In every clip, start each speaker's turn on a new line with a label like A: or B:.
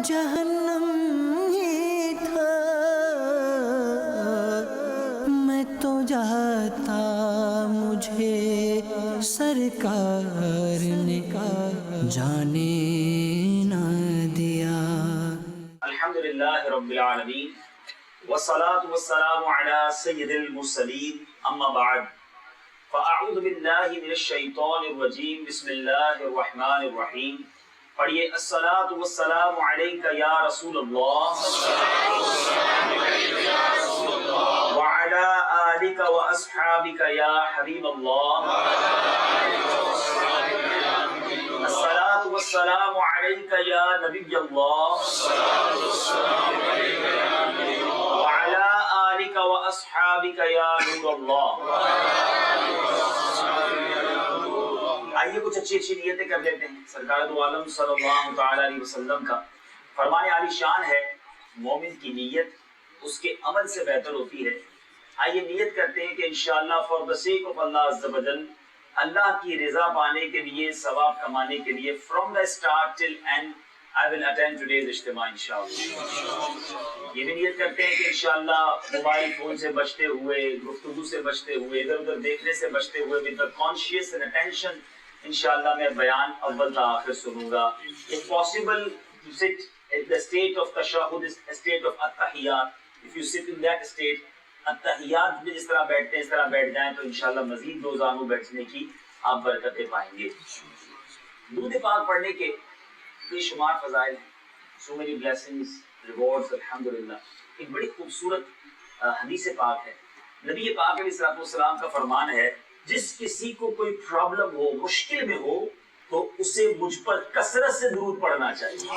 A: جہنم ہی تھا، میں تو جاتا مجھے سرکار نے جانے نہ دیا۔
B: الحمدللہ رب العالمین والصلاة والسلام علی سید المرسلین، اما بعد فاعوذ باللہ من الشیطان الرجیم، بسم اللہ الرحمن الرحیم۔ پڑھیے الصلاۃ والسلام علیک یا رسول اللہ وعلی آلک واصحابک یا حبیب اللہ۔ الصلاۃ والسلام علیک یا نبی اللہ وعلی آلک واصحابک یا نور اللہ۔ آئیے کچھ اچھی اچھی نیتیں کر لیتے ہیں۔ سرکار دو عالم صلی اللہ تعالی علیہ وسلم کا فرمان عالی شان ہے، مومن کی نیت اس کے عمل سے بہتر ہوتی ہے۔ آئیے نیت کرتے ہیں کہ انشاءاللہ فار دی سیک آف اللہ عز و جل، اللہ کی رضا پانے کے لیے، ثواب کمانے کے لیے، from the start till and I will attend today's اجتماع انشاءاللہ۔ یہ بھی نیت کرتے ہیں کہ انشاءاللہ موبائل فون سے بچتے ہوئے، گفتگو سے بچتے ہوئے، ادھر ادھر دیکھنے سے بچتے ہوئے، with the conscious and attention انشاءاللہ میں بیان اول تا آخر سنوں گا۔ If possible to sit at the state of تشہد، state of التحیات، if you sit in that state، التحیات میں جس طرح بیٹھتے ہیں اس طرح بیٹھ جائیں تو انشاءاللہ مزید دو زانوں بیٹھنے کی آپ برکتیں پائیں گے۔ درود پاک پڑھنے کے بے شمار فضائل ہیں، so many blessings, rewards الحمدللہ۔ ایک بڑی خوبصورت حدیث پاک ہے، نبی پاک علیہ الصلوۃ والسلام کا فرمان ہے، جس کسی کو کوئی پرابلم ہو، مشکل میں ہو، تو اسے مجھ پر کثرت سے درود پڑھنا چاہیے۔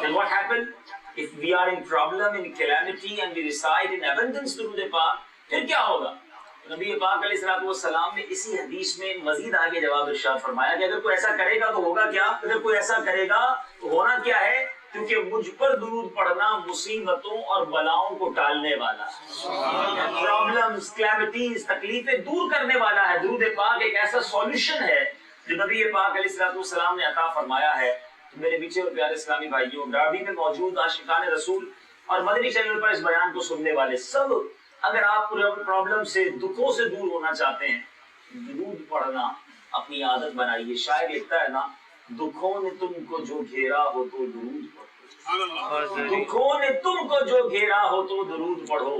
B: And what happened if we are in problem, in calamity and we recite in abundance درود پاک، پھر کیا ہوگا؟ نبی پاک علیہ الصلوۃ والسلام نے اسی حدیث میں مزید آگے جواب ارشاد فرمایا کہ اگر کوئی ایسا کرے گا تو ہوگا کیا؟ اگر کوئی ایسا کرے گا تو ہونا کیا ہے؟ کیونکہ مجھ پر درود پڑھنا مصیبتوں اور بلاؤں کو ٹالنے والا ہے، پرابلمز، کلیمٹیز، تکلیفیں دور کرنے والا ہے۔ درود پاک ایک ایسا سولوشن ہے جو نبی پاک علیہ الصلوۃ والسلام نے عطا فرمایا ہے۔ تو میرے پیچھے اور پیارے اسلامی بھائیوں، ڈربی میں موجود عاشقان رسول اور مدنی چینل پر اس بیان کو سننے والے سب، اگر آپ پرابلم سے، دکھوں سے دور ہونا چاہتے ہیں، درود پڑھنا اپنی عادت بنائیے۔ شاعر لکھتا ہے نا، دکھوں نے تم کو جو گھیرا ہو تو درود پڑھو، دکھوں نے تم کو جو گھیرا ہو تو درود پڑھو،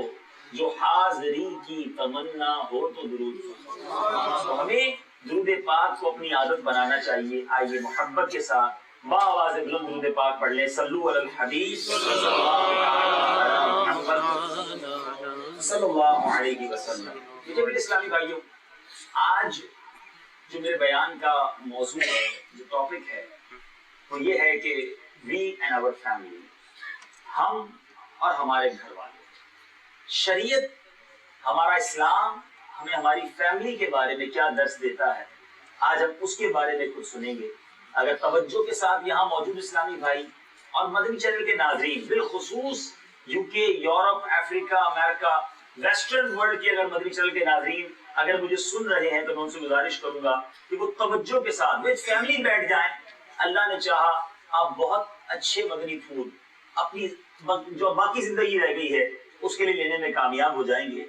B: جو حاضری کی تمنا ہو تو درود پڑھو۔ تو ہمیں درود پاک کو اپنی عادت بنانا چاہیے۔ آئیے محبت کے ساتھ با آواز بلند درود پاک پڑھ لیں۔ صلو علی الحبیب صلی اللہ علیہ وسلم۔ مجھے بھی اسلامی بھائیوں، آج جو میرے بیان کا موضوع ہے، جو ٹاپک ہے، وہ یہ ہے کہ وی اینڈ آور فیملی، ہم اور ہمارے گھر والے۔ شریعت، ہمارا اسلام ہمیں ہماری فیملی کے بارے میں کیا درس دیتا ہے، آج ہم اس کے بارے میں کچھ سنیں گے۔ اگر توجہ کے ساتھ یہاں موجود اسلامی بھائی اور مدنی چینل کے ناظرین، بالخصوص یو کے، یورپ، افریقہ، امریکہ، ویسٹرن ورلڈ کے اگر مدنی چینل کے ناظرین اگر مجھے سن رہے ہیں تو میں ان سے گزارش کروں گا کہ وہ توجہ کے ساتھ وچ فیملی بیٹھ جائیں۔ اللہ نے چاہا آپ بہت اچھے مدنی پھول اپنی جو باقی زندگی رہ گئی ہے اس کے لیے لینے میں کامیاب ہو جائیں گے۔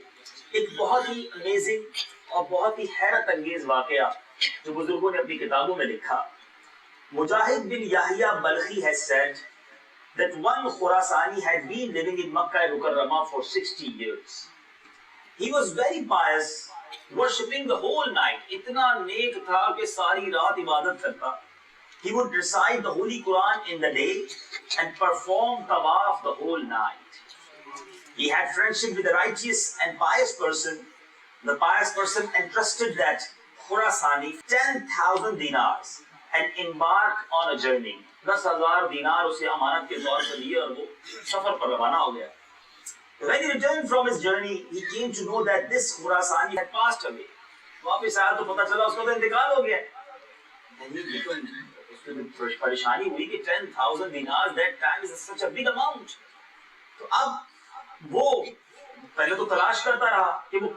B: ایک بہت ہی امیزنگ اور بہت ہی حیرت انگیز واقعہ جو بزرگوں نے اپنی کتابوں میں لکھا۔ مجاہد بن یحییٰ بلخی has said that one Khurasani had been living in Makkah al-Mukarramah for 60 years. He was very pious, worshipping the whole night. اتنا نیک تھا کہ ساری رات عبادت کرتا۔ He would recite the Holy Quran in the day and perform tawaf the whole night. He had friendship with a righteous and pious person. The pious person entrusted that Khurasani 10,000 dinars and embark on a journey. 10,000 دینار اسے امانت کے طور پر دیے اور وہ سفر پر روانہ ہو گیا۔ When he returned from his journey, he came to know that this Khurasani had passed away. واپس آیا تو پتہ چلا اس کا تو انتقال ہو گیا۔ اس کو پریشانی ہوئی کہ 10,000 dinars that time is such a big amount. تو اب وہ پہلے تو تلاش کرتا رہا کہ وہ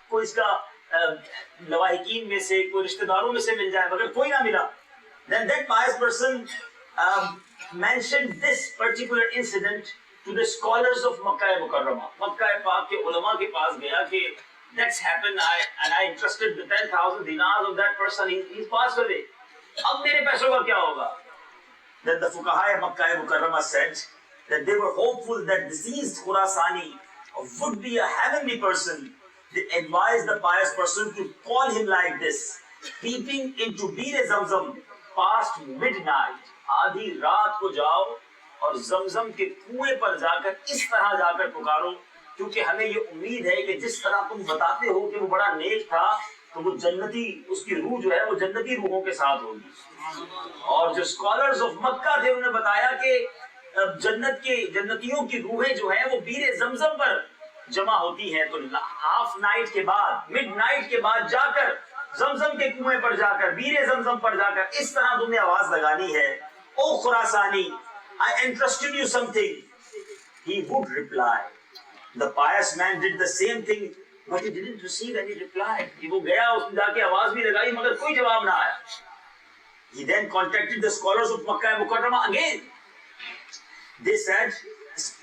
B: کوئی اس کا لواحقین میں سے، کوئی رشتہ داروں میں سے مل جائے، مگر کوئی نہ ملا۔ Then that pious person mentioned this particular incident to the scholars of Makkah Mukarramah. Makkah Pak ke ulama ke paas gaya ki that's happened, and I entrusted the 10,000 dinars of that person. He's passed away. Ab mere paison ka kya hoga? Then the fuqaha of Makkah Mukarramah said that they were hopeful that deceased Khurasani would be a heavenly person. They advised the pious person to call him like this, peeping into Bir Zamzam past midnight. آدھی رات کو جاؤ اور زمزم کے کنویں پر جا کر اس طرح جا کر پکارو، کیونکہ ہمیں یہ امید ہے کہ جس طرح تم بتاتے ہو کہ وہ بڑا نیک تھا تو وہ جنتی، اس کی روح جو ہے وہ جنتی روحوں کے ساتھ ہوگی. اور جو اسکالرز آف مکہ تھے انہوں نے بتایا کہ جنتیوں کی روحیں جو ہیں وہ بیر زمزم پر جمع ہوتی ہیں. تو ہاف نائٹ کے بعد، مڈ نائٹ کے بعد جا کر زمزم کے کنویں پر جا کر، بیر زمزم پر جا کر اس طرح تم نے آواز لگانی ہے. Oh Khurasani, I entrusted you something. He would reply. The pious man did the same thing, but he didn't receive any reply. وہ گیا، اس نے جا کے آواز بھی لگائی مگر کوئی جواب نہ آیا. He then contacted the scholars of Makkah Mukarramah again. They said,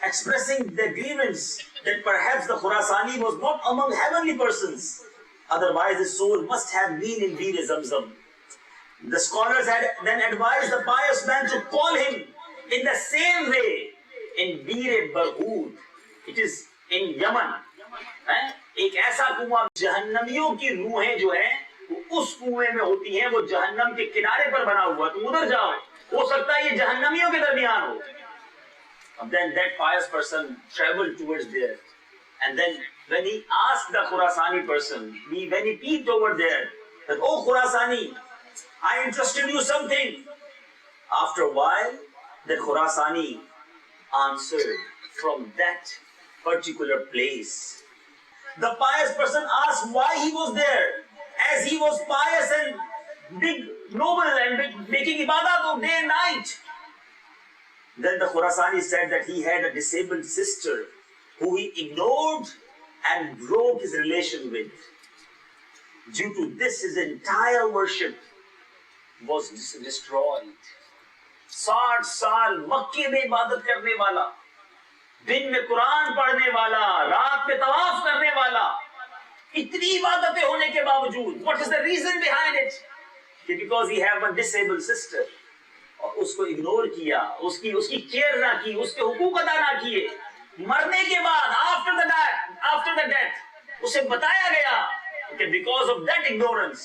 B: expressing their grievance that perhaps the Khurasani was not among heavenly persons. Otherwise his soul must have been in Bir Zamzam. The scholars had then advised the pious man to call him in the same way in Bir Barhud. It is in Yaman. ایک ایسا کنواں، جہنمیوں کی روحیں جو ہیں وہ اس کنویں میں ہوتی ہیں، وہ جہنم کے کنارے پر بنا ہوا، تم ادھر جاؤ، ہو سکتا ہے یہ جہنمیوں کے درمیان ہو. Then that pious person traveled towards there, and then when he asked the Khurasani person, when he peeped over there, that, oh Khurasani, I entrusted you something. After a while, the Khurasani answered from that particular place. The pious person asked why he was there, as he was pious and big, noble and making ibadat day and night. Then the Khurasani said that he had a disabled sister who he ignored and broke his relation with. Due to this, his entire worship was destroyed. 60 سال مکے میں عبادت کرنے والا، دن میں قرآن پڑھنے والا، رات میں طواف کرنے والا، اتنی عبادتیں ہونے کے باوجود what is the reason behind it? Because he have a disabled sister. اور اس کو اگنور کیا، اس کی کیئر نہ کی، اس کے حقوق ادا نہ کیے. مرنے کے بعد after the death اسے بتایا گیا کہ because of that ignorance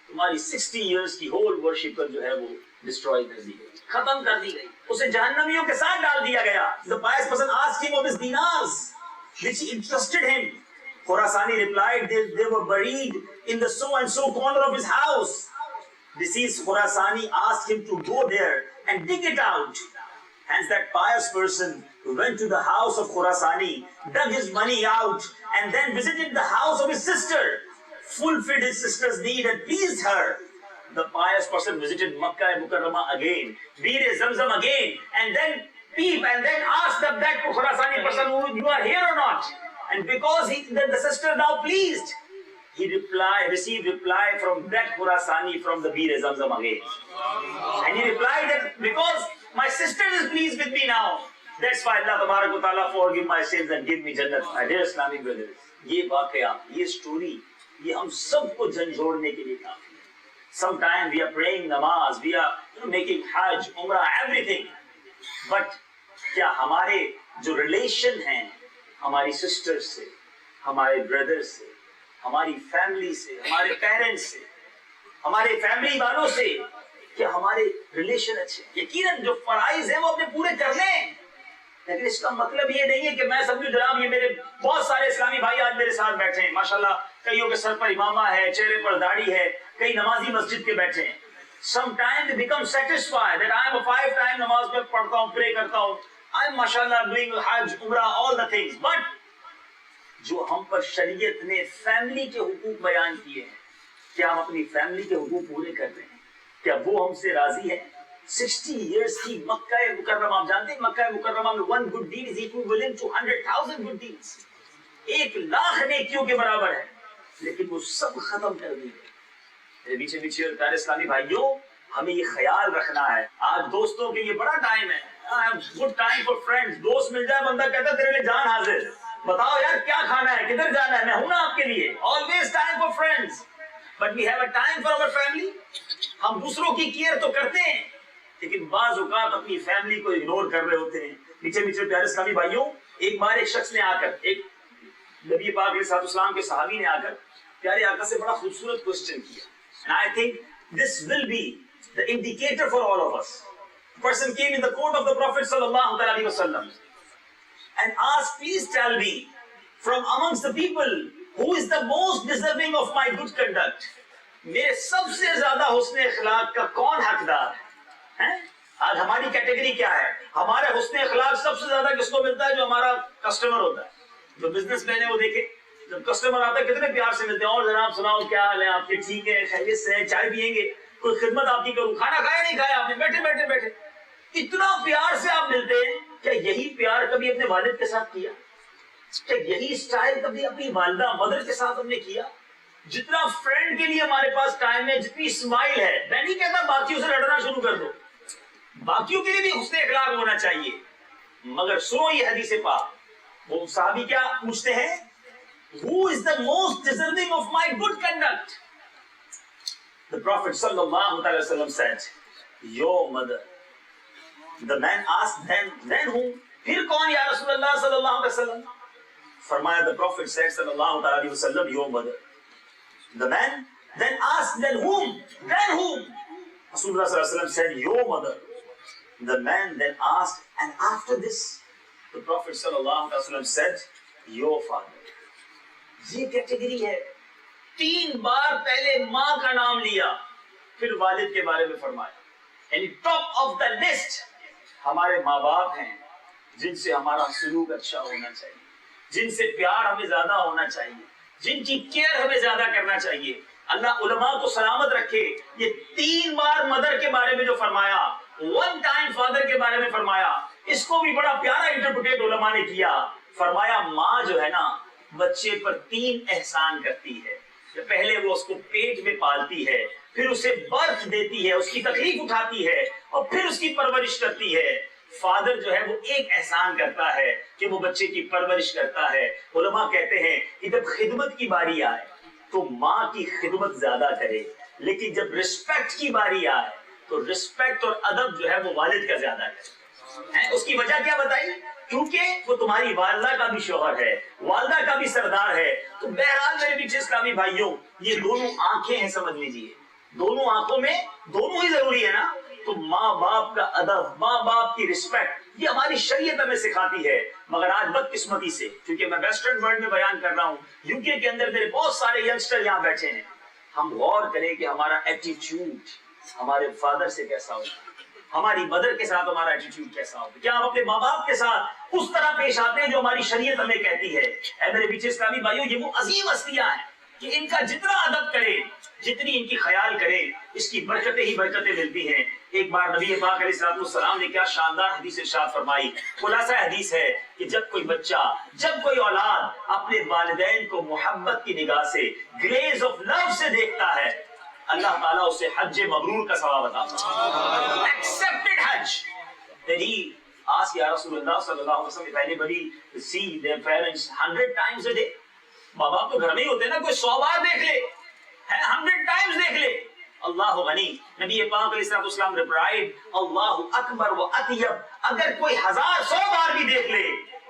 B: تمہاری 60 years کی whole worship جو ہے وہ destroy کر دی گئی، ختم کر دی گئی، اسے جہنمیوں کے ساتھ ڈال دیا گیا. The pious person asked him of his dinars which interested him. Khurasani replied they were buried in the so and so corner of his house. Deceased Khurasani asked him to go there and dig it out. Hence that pious person went to the house of Khurasani, dug his money out, and then visited the house of his sister, fulfilled his sister's need and pleased her. The pious person visited Makkah Mukarramah again, Bir Zamzam again, and then asked that Khurasani person, you are here or not? And because the sister now pleased, he received reply from that Khurasani from the Bir Zamzam again. And he replied that because my sister is pleased with me now, that's why Allah Tabarak wa Ta'ala forgive my sins and give me Jannat. My dear Islamic brothers, یہ واقعہ، یہ story، یہ ہم سب کو جھنجھوڑنے کے لیے کافی ہے. Sometimes we are praying namaz, we are making hajj, umrah, everything. But کیا ہمارے جو ریلیشن ہیں ہماری سسٹر سے، ہمارے بردر سے، ہماری فیملی سے، ہمارے پیرنٹس سے، ہمارے فیملی والوں سے، کیا ہمارے ریلیشن اچھے؟ یقیناً جو فرائض ہیں وہ اپنے پورے کر لیں، لیکن اس کا مطلب یہ نہیں ہے کہ میں سمجھو جناب یہ میرے بہت سارے اسلامی بھائی آج میرے ساتھ بیٹھے ہیں، ماشاءاللہ کئیوں کے سر پر امامہ ہے، چہرے پر داڑھی ہے، کئی نمازی مسجد کے بیٹھے ہیں. Sometimes they become satisfied that I am a 5 time نماز میں پڑھتا ہوں، پرے کرتا ہوں، I am mashallah doing Hajj, Umrah, all the things. But جو ہم پر شریعت نے فیملی کے حقوق بیان کیے ہیں، کیا ہم اپنی فیملی کے حقوق پورے کر رہے ہیں؟ کیا وہ ہم سے راضی ہے؟ 60 years کی مکہ مکرمہ، آپ جانتے ہیں مکہ مکرمہ میں 1 good deed is equivalent to 100,000 good deeds. 1,00,000 نیکیوں کے برابر ہے، لیکن وہ سب ختم کر دی گئی. میرے پیچھے پیچھے پیارے اسلامی بھائیوں، ہمیں یہ خیال رکھنا ہے. آج دوستوں کے لیے بڑا ٹائم ہے. Good time for friends. دوست مل جائے بندہ کہتا ہے تیرے لیے جان حاضر. بتاؤ یار کیا کھانا ہے, کدھر جانا ہے, میں ہوں نا آپ کے لیے. Always time for friends, but we have a time for our family. ہم دوسروں کی کیئر تو کرتے ہیں لیکن بعض اوقات اپنی فیملی کو اگنور کر رہے ہوتے ہیں. نیچے نیچے پیارے اسلامی بھائیوں, ایک بار ایک شخص نے آ کر, ایک نبی پاک علیہ السلام کے صحابی نے آ کر پیارے آقا سے بڑا خوبصورت کوسچن کیا. And I think this will be the indicator for all of us. A person came in the court of the Prophet sallallahu alaihi wasallam and asked, please tell me from amongst the people who is the most deserving of my good conduct. میرے سب سے زیادہ حسن اخلاق کا کون حقدار ہے؟ آج ہماری کیٹیگری کیا ہے؟ ہمارے حسن اخلاق سب سے زیادہ کس کو ملتا ہے؟ جو ہمارا کسٹمر ہوتا ہے. جو بزنس مین ہے وہ دیکھے, جب کسٹمر آتا ہے کتنے پیار سے ملتے ہیں. اور جناب سناؤ کیا حال ہے آپ کے, ٹھیک ہے, خیریت سے ہیں, چائے پیئیں گے, کوئی خدمت آپ کی کروں, کھانا کھایا نہیں کھایا آپ نے, بیٹھے بیٹھے بیٹھے. اتنا پیار سے آپ ملتے ہیں. کیا یہی پیار کبھی اپنے والد کے ساتھ کیا؟ کیا یہی اسٹائل کبھی اپنی والدہ مدر کے ساتھ ہم نے کیا؟ جتنا فرینڈ کے لیے ہمارے پاس ٹائم ہے, جتنی اسمائل ہے, میں نہیں کہتا باقیوں سے لڑنا شروع کر دو, باقیوں کے لیے بھی حسن اخلاق ہونا چاہیے. مگر سنو یہ حدیث پاک, وہ صحابی کیا پوچھتے ہیں, who is the most deserving of my good conduct? The Prophet sallallahu alaihi wasallam said, your mother. The man asked, then who? پھر کون یا رسول اللہ صلی اللہ علیہ وسلم؟ فرمایا, the Prophet said sallallahu alaihi wasallam, your mother. The man then asked, then whom? Then whom? Rasulullah sallallahu alaihi wasallam said, your mother. The man then asked, and after this? The Prophet sallallahu alaihi wasallam said, your father. یہ category ہے. 3 بار پہلے ماں کا نام لیا, پھر والد کے بارے میں فرمایا. یعنی ٹاپ آف دا لسٹ ہمارے ماں باپ ہیں, جن سے ہمارا سلوک اچھا ہونا چاہیے, جن سے پیار ہمیں زیادہ ہونا چاہیے, جن کی کیئر ہمیں زیادہ کرنا چاہیے. اللہ علماء کو سلامت رکھے. یہ 3 بار مدر کے بارے میں جو فرمایا, 1 ٹائم فادر کے بارے میں فرمایا, اس کو بھی بڑا پیارا انٹرپریٹ علماء نے کیا. فرمایا ماں جو ہے نا بچے پر 3 احسان کرتی ہے. پہلے وہ اس کو پیٹ میں پالتی ہے, پھر اسے برتھ دیتی ہے, اس کی تکلیف اٹھاتی ہے, اور پھر اس کی پرورش کرتی ہے. فادر جو ہے وہ ایک احسان کرتا ہے کہ وہ بچے کی پرورش کرتا ہے. علماء کہتے ہیں کہ جب خدمت کی باری آئے تو ماں کی خدمت زیادہ کرے, لیکن جب رسپیکٹ کی باری آئے تو رسپیکٹ اور ادب جو ہے وہ والد کا زیادہ کرے. اس کی وجہ کیا بتائی؟ کیونکہ وہ تمہاری والدہ کا بھی شوہر ہے, والدہ کا بھی سردار ہے. تو بہرحال میرے پیچھے اسلامی بھائیوں, یہ دونوں آنکھیں ہیں, سمجھ لیجیے, دونوں آنکھوں میں دونوں ہی ضروری ہے نا. تو ماں باپ کا ادب, ماں باپ کی رسپیکٹ, یہ ہماری شریعت ہمیں سکھاتی ہے. مگر آج بدقسمتی سے, کیونکہ میں ویسٹرن ورلڈ میں بیان کر رہا ہوں, یو کے اندر میرے بہت سارے ینگسٹر یہاں بیٹھے ہیں, ہم غور کریں کہ ہمارا ایٹیٹیوڈ ہمارے فادر سے کیسا ہوگا, ہماری مدر کے ساتھ ہمارا ایٹیٹیوڈ کیسا ہوگا. کیا ہم اپنے ماں باپ کے ساتھ اس طرح پیش آتے ہیں جو ہماری شریعت ہمیں کہتی ہے؟ اے میرے پیچھے اسلامی بھائیوں, یہ وہ عظیم ہستیاں ہیں کہ ان کا جتنا ادب کرے, جتنی ان کی خیال کرے, اس کی برکتیں ہی برکتیں ملتی ہیں. ایک بار نبی پاک علیہ السلام نے کیا شاندار حدیث ارشاد فرمائی. خلاصہ حدیث ہے کہ جب کوئی بچہ, جب کوئی اولاد اپنے والدین کو محبت کی نگاہ سے, گلیز آف لو سے دیکھتا ہے, اللہ تعالیٰ اسے حج مبرور کا ثواب عطا فرماتا ہے. Accepted Hajj. Then he asked Ya Rasulullah sallallahu alaihi wasallam, if anybody see their parents 100 times a day, ماں باپ تو گھر میں ہی ہوتے ہیں نا, کوئی 100 بار دیکھ لے, 100 times دیکھ لے, اللہ غنی. نبی پاک علیہ السلام replied, اللہ اکبر و اطیب. اگر کوئی 100 بار بھی دیکھ لے,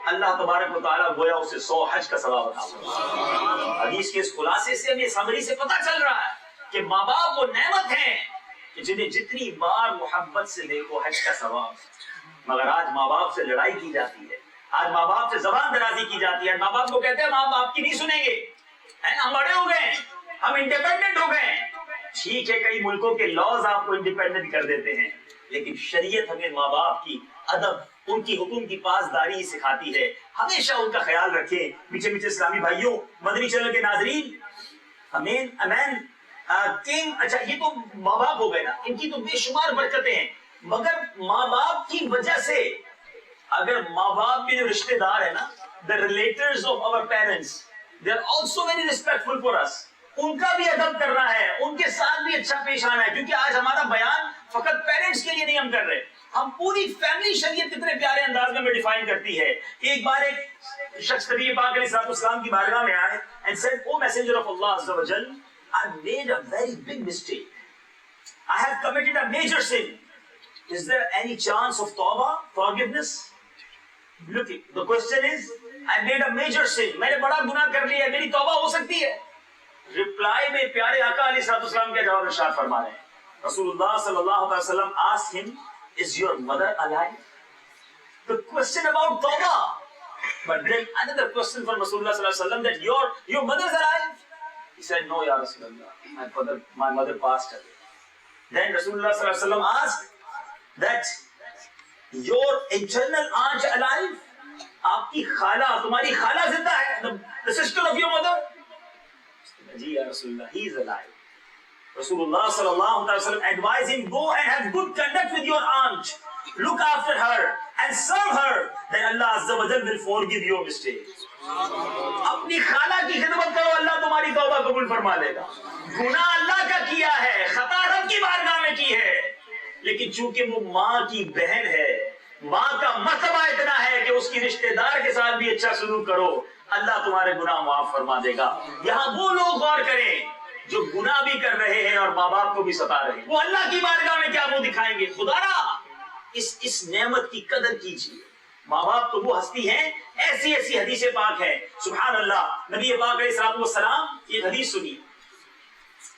B: اللہ تبارک و تعالیٰ گویا اسے 100 حج کا ثواب عطا فرماتا ہے. حدیث کے اس خلاصے سے ہمیں سمری سے پتہ چل رہا ہے کہ ماں باپ وہ نعمت ہیں کہ جنہیں جتنی بار محبت سے دیکھو حج کا ثواب. مگر آج ماں باپ سے لڑائی کی جاتی ہے, آج ماں باپ سے زبان درازی کی جاتی ہے. ماں باپ کو کہتے ہیں ہم آپ کی نہیں سنیں گے, ہم بڑے ہو گئے, ہم انڈیپینڈنٹ ہو گئے. ٹھیک ہے, کئی ملکوں کے لاز آپ کو انڈیپینڈنٹ کر دیتے ہیں, لیکن شریعت ہمیں ماں باپ کی ادب, ان کی حکم کی پاسداری سکھاتی ہے. ہمیشہ ان کا خیال رکھیں. میٹھے میٹھے اسلامی بھائیوں, مدنی چینل کے ناظرین, امین کنگ, اچھا یہ تو ماں باپ ہو گئے نا, ان کی تو بے شمار برکتیں ہیں. مگر ماں باپ کی وجہ سے, اگر ماں باپ کے جو رشتہ دار ہیں نا, the relators of our parents, they are also very respectful for us. ان کا بھی ادب کرنا ہے، ان کے ساتھ بھی اچھا پیش آنا ہے، کیونکہ آج ہمارا بیان فقط پیرنٹس کے لیے نہیں ہم کر رہے، ہم پوری فیملی شریعت کتنے پیارے انداز میں ڈیفائن کرتی ہے. ایک بار ایک شخص نبی پاک علیہ الصلوۃ والسلام کی بارگاہ میں آئے and said, "O messenger of Allah Azza wa Jal, I made a very big mistake. I have committed a major sin. Is there any chance of tawbah, forgiveness?" Look, the question is, I made a major sin. میں نے بڑا گناہ کر لیا ہے، میری توبہ ہو سکتی ہے؟ رپلائی میں پیارے آقا علیہ الصلوۃ والسلام کا جواب ارشاد فرما رہے ہیں. رسول اللہ صلی اللہ علیہ وسلم asked him, "Is your mother alive?" The question about tawbah. But then another question from Rasulullah sallallahu alaihi wasallam, that your mother is alive? He said, "No, ya Rasulullah, my mother passed away." Then Rasulullah sallallahu alaihi wasallam asked that your internal aunt alive? آپ کی خالہ، تمہاری خالہ زندہ ہے؟ The sister of your mother? جی یا رسول اللہ, he is alive. Rasulullah sallallahu alaihi wasallam advised him, go and have good conduct with your aunt. Look after her and serve her. Then Allah Azza wa Jal will forgive your mistakes. اپنی خالہ کی خدمت کرو, اللہ تمہاری توبہ قبول فرما لے گا. گناہ اللہ کا کیا ہے, خطا رب کی بارگاہ میں کی ہے, لیکن چونکہ وہ ماں کی بہن ہے, ماں کا مرتبہ اتنا ہے کہ اس کی رشتہ دار کے ساتھ بھی اچھا سلوک کرو, اللہ تمہارے گناہ معاف فرما دے گا. یہاں وہ لوگ غور کریں جو گناہ بھی کر رہے ہیں اور ماں باپ کو بھی ستا رہے ہیں, وہ اللہ کی بارگاہ میں کیا منہ دکھائیں گے؟ خدا را اس نعمت کی قدر کیجیے. ماں باپ تو وہ ہستی ہیں, ایسی ایسی حدیث پاک ہے, سبحان اللہ. نبی پاک علیہ الصلوۃ والسلام یہ حدیث سنی,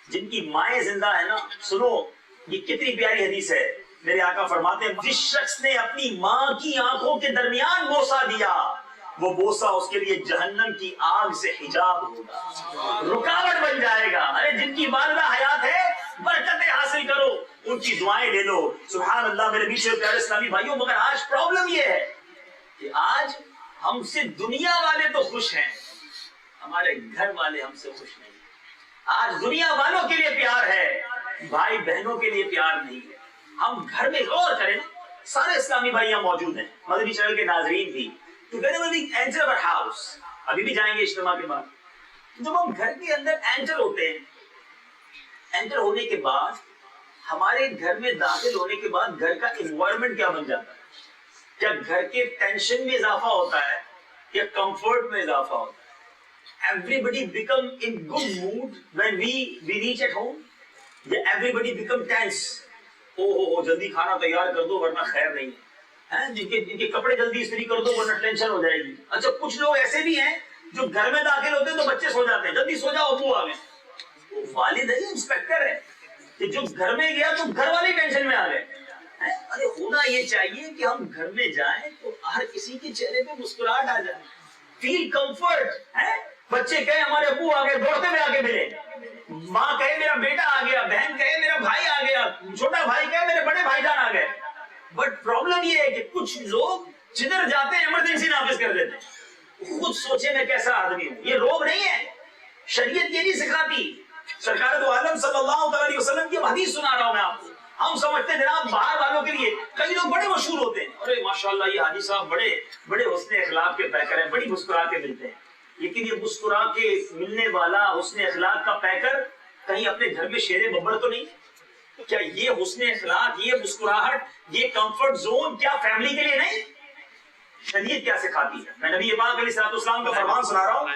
B: جن کی مائیں زندہ ہے نا, سنو یہ کتنی پیاری حدیث ہے. میرے آقا فرماتے ہیں, جس شخص نے اپنی ماں کی آنکھوں کے درمیان بوسہ دیا, وہ بوسہ اس کے لیے جہنم کی آگ سے حجاب ہوگا, رکاوٹ بن جائے گا. ارے جن کی والدہ حیات ہے, برکتیں حاصل کرو, ان کی دعائیں لے لو. سبحان اللہ میرے بیچ پیارے اسلامی بھائیوں. مگر آج پرابلم یہ ہے کہ آج ہم سے دنیا والے تو خوش ہیں, ہمارے گھر والے ہم سے خوش نہیں. آج دنیا والوں کے لیے پیار ہے, بھائی بہنوں کے لیے پیار نہیں ہے. ہم گھر میں غور کریں, سارے اسلامی بھائی یہاں موجود ہیں, مدنی چینل کے ناظرین بھی. Whenever we enter our house, ابھی بھی جائیں گے اجتماع کے بعد, جب ہم گھر کے اندر انٹر ہوتے ہیں, انٹر ہونے کے بعد ہمارے گھر میں داخل ہونے کے بعد گھر کا انوائرمنٹ کیا بن جاتا ہے؟ کیا گھر کے ٹینشن میں اضافہ ہوتا ہے یا کمفرٹ میں اضافہ ہوتا ہے؟ Everybody become in good mood when we reach at home, یا everybody become tense? او جلدی کھانا تیار کر دو ورنہ خیر نہیں ہے, جن کے کپڑے جلدی استری کر دو ورنہ ٹینشن ہو جائے گی. اچھا کچھ لوگ ایسے بھی ہیں جو گھر میں داخل ہوتے ہیں تو بچے سو جاتے ہیں, جلدی سو جاؤ ابو آ گئے. وہ والد ہے, انسپیکٹر ہے, کہ جو گھر میں گیا تو گھر والی ٹینشن میں آ گئے. ارے ہونا یہ چاہیے کہ ہم گھر میں جائیں تو ہر کسی کے چہرے پہ مسکراہٹ آ جائے, فیل کمفرٹ. بچے کہیں ہمارے ابو آ گئے, دوڑتے ہوئے آ کے ملے. ماں کہے میرا بیٹا آ گیا, بہن کہے میرا بھائی آ گیا, چھوٹا بھائی کہے میرے بڑے بھائی جان آ گئے. بٹ پرابلم یہ ہے کہ کچھ لوگ جدھر جاتے ہیں ایمرجنسی نافذ کر دیتے ہیں. خود سوچے میں کیسا آدمی ہوں, یہ روگ نہیں ہے, شریعت یہ نہیں سکھاتی. سرکار دو عالم صلی اللہ علیہ وسلم کی حدیث سنا رہا ہوں میں آپ کو. ہم سمجھتے ہیں جناب باہر والوں کے لیے کئی لوگ بڑے مشہور ہوتے ہیں, ارے ماشاءاللہ یہ حاجی صاحب بڑے حسن اخلاق کے پیکر ہیں, بڑی مسکرا کے ملتے ہیں. لیکن یہ مسکرا کے ملنے والا حسن اخلاق کا پیکر کہیں اپنے گھر میں شیر ببر تو نہیں؟ کیا یہ حسن اخلاق, یہ مسکراہٹ, یہ کمفرٹ زون کیا فیملی کے لیے نہیں؟ شریعت کیا سکھاتی ہے؟ میں نبی پاک علیہ الصلوۃ والسلام کا فرمان سنا رہا ہوں.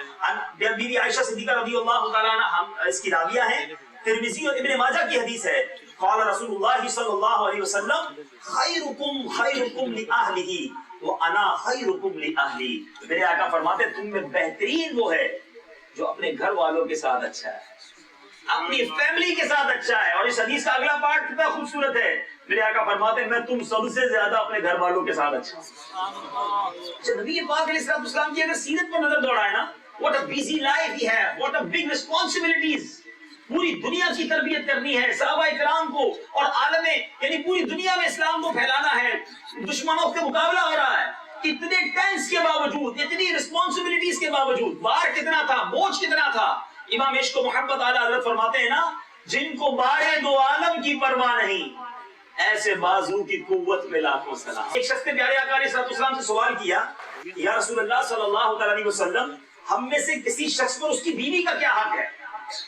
B: بی بی عائشہ صدیقہ رضی اللہ تعالیٰ عنہ اس کی راویہ ہیں, ترمذی اور ابن ماجہ کی حدیث ہے. قال رسول اللہ صلی اللہ علیہ وسلم خیرکم خیرکم لأہلہ وانا خیرکم لأہلی. میرے آقا فرماتے ہیں تم میں بہترین وہ ہے جو اپنے گھر والوں کے ساتھ اچھا ہے, اپنی فیملی کے ساتھ اچھا ہے. اور اس حدیث کا اگلا پارٹ کتنا خوبصورت ہے. میرے آقا فرماتے ہیں میں تم سب سے زیادہ اپنے گھر والوں کے ساتھ اچھا ہوں. نبی پاک علیہ السلام کی اگر سیرت پر نظر دوڑائے نا, what a busy life he had, what a big responsibilities. پوری دنیا کی تربیت کرنی ہے صحابہ کرام کو, اور عالم یعنی پوری دنیا میں اسلام کو پھیلانا ہے, دشمنوں سے مقابلہ ہو رہا ہے. اتنے ٹینس کے باوجود, اتنی رسپانسبلٹیز کے باوجود, بار کتنا تھا, بوجھ کتنا تھا. امام عشق و محبت اعلیٰ حضرت فرماتے ہیں نا, جن کو بارے دو عالم کی پرواہ نہیں, ایسے بازو کی قوت پہ لاکھوں سلام. ایک شخص نے پیارے آقا علیہ السلام سے سوال کیا, یا رسول اللہ صلی اللہ علیہ وسلم, ہم میں سے کسی شخص پر اس کی بیوی کا کیا حق ہے؟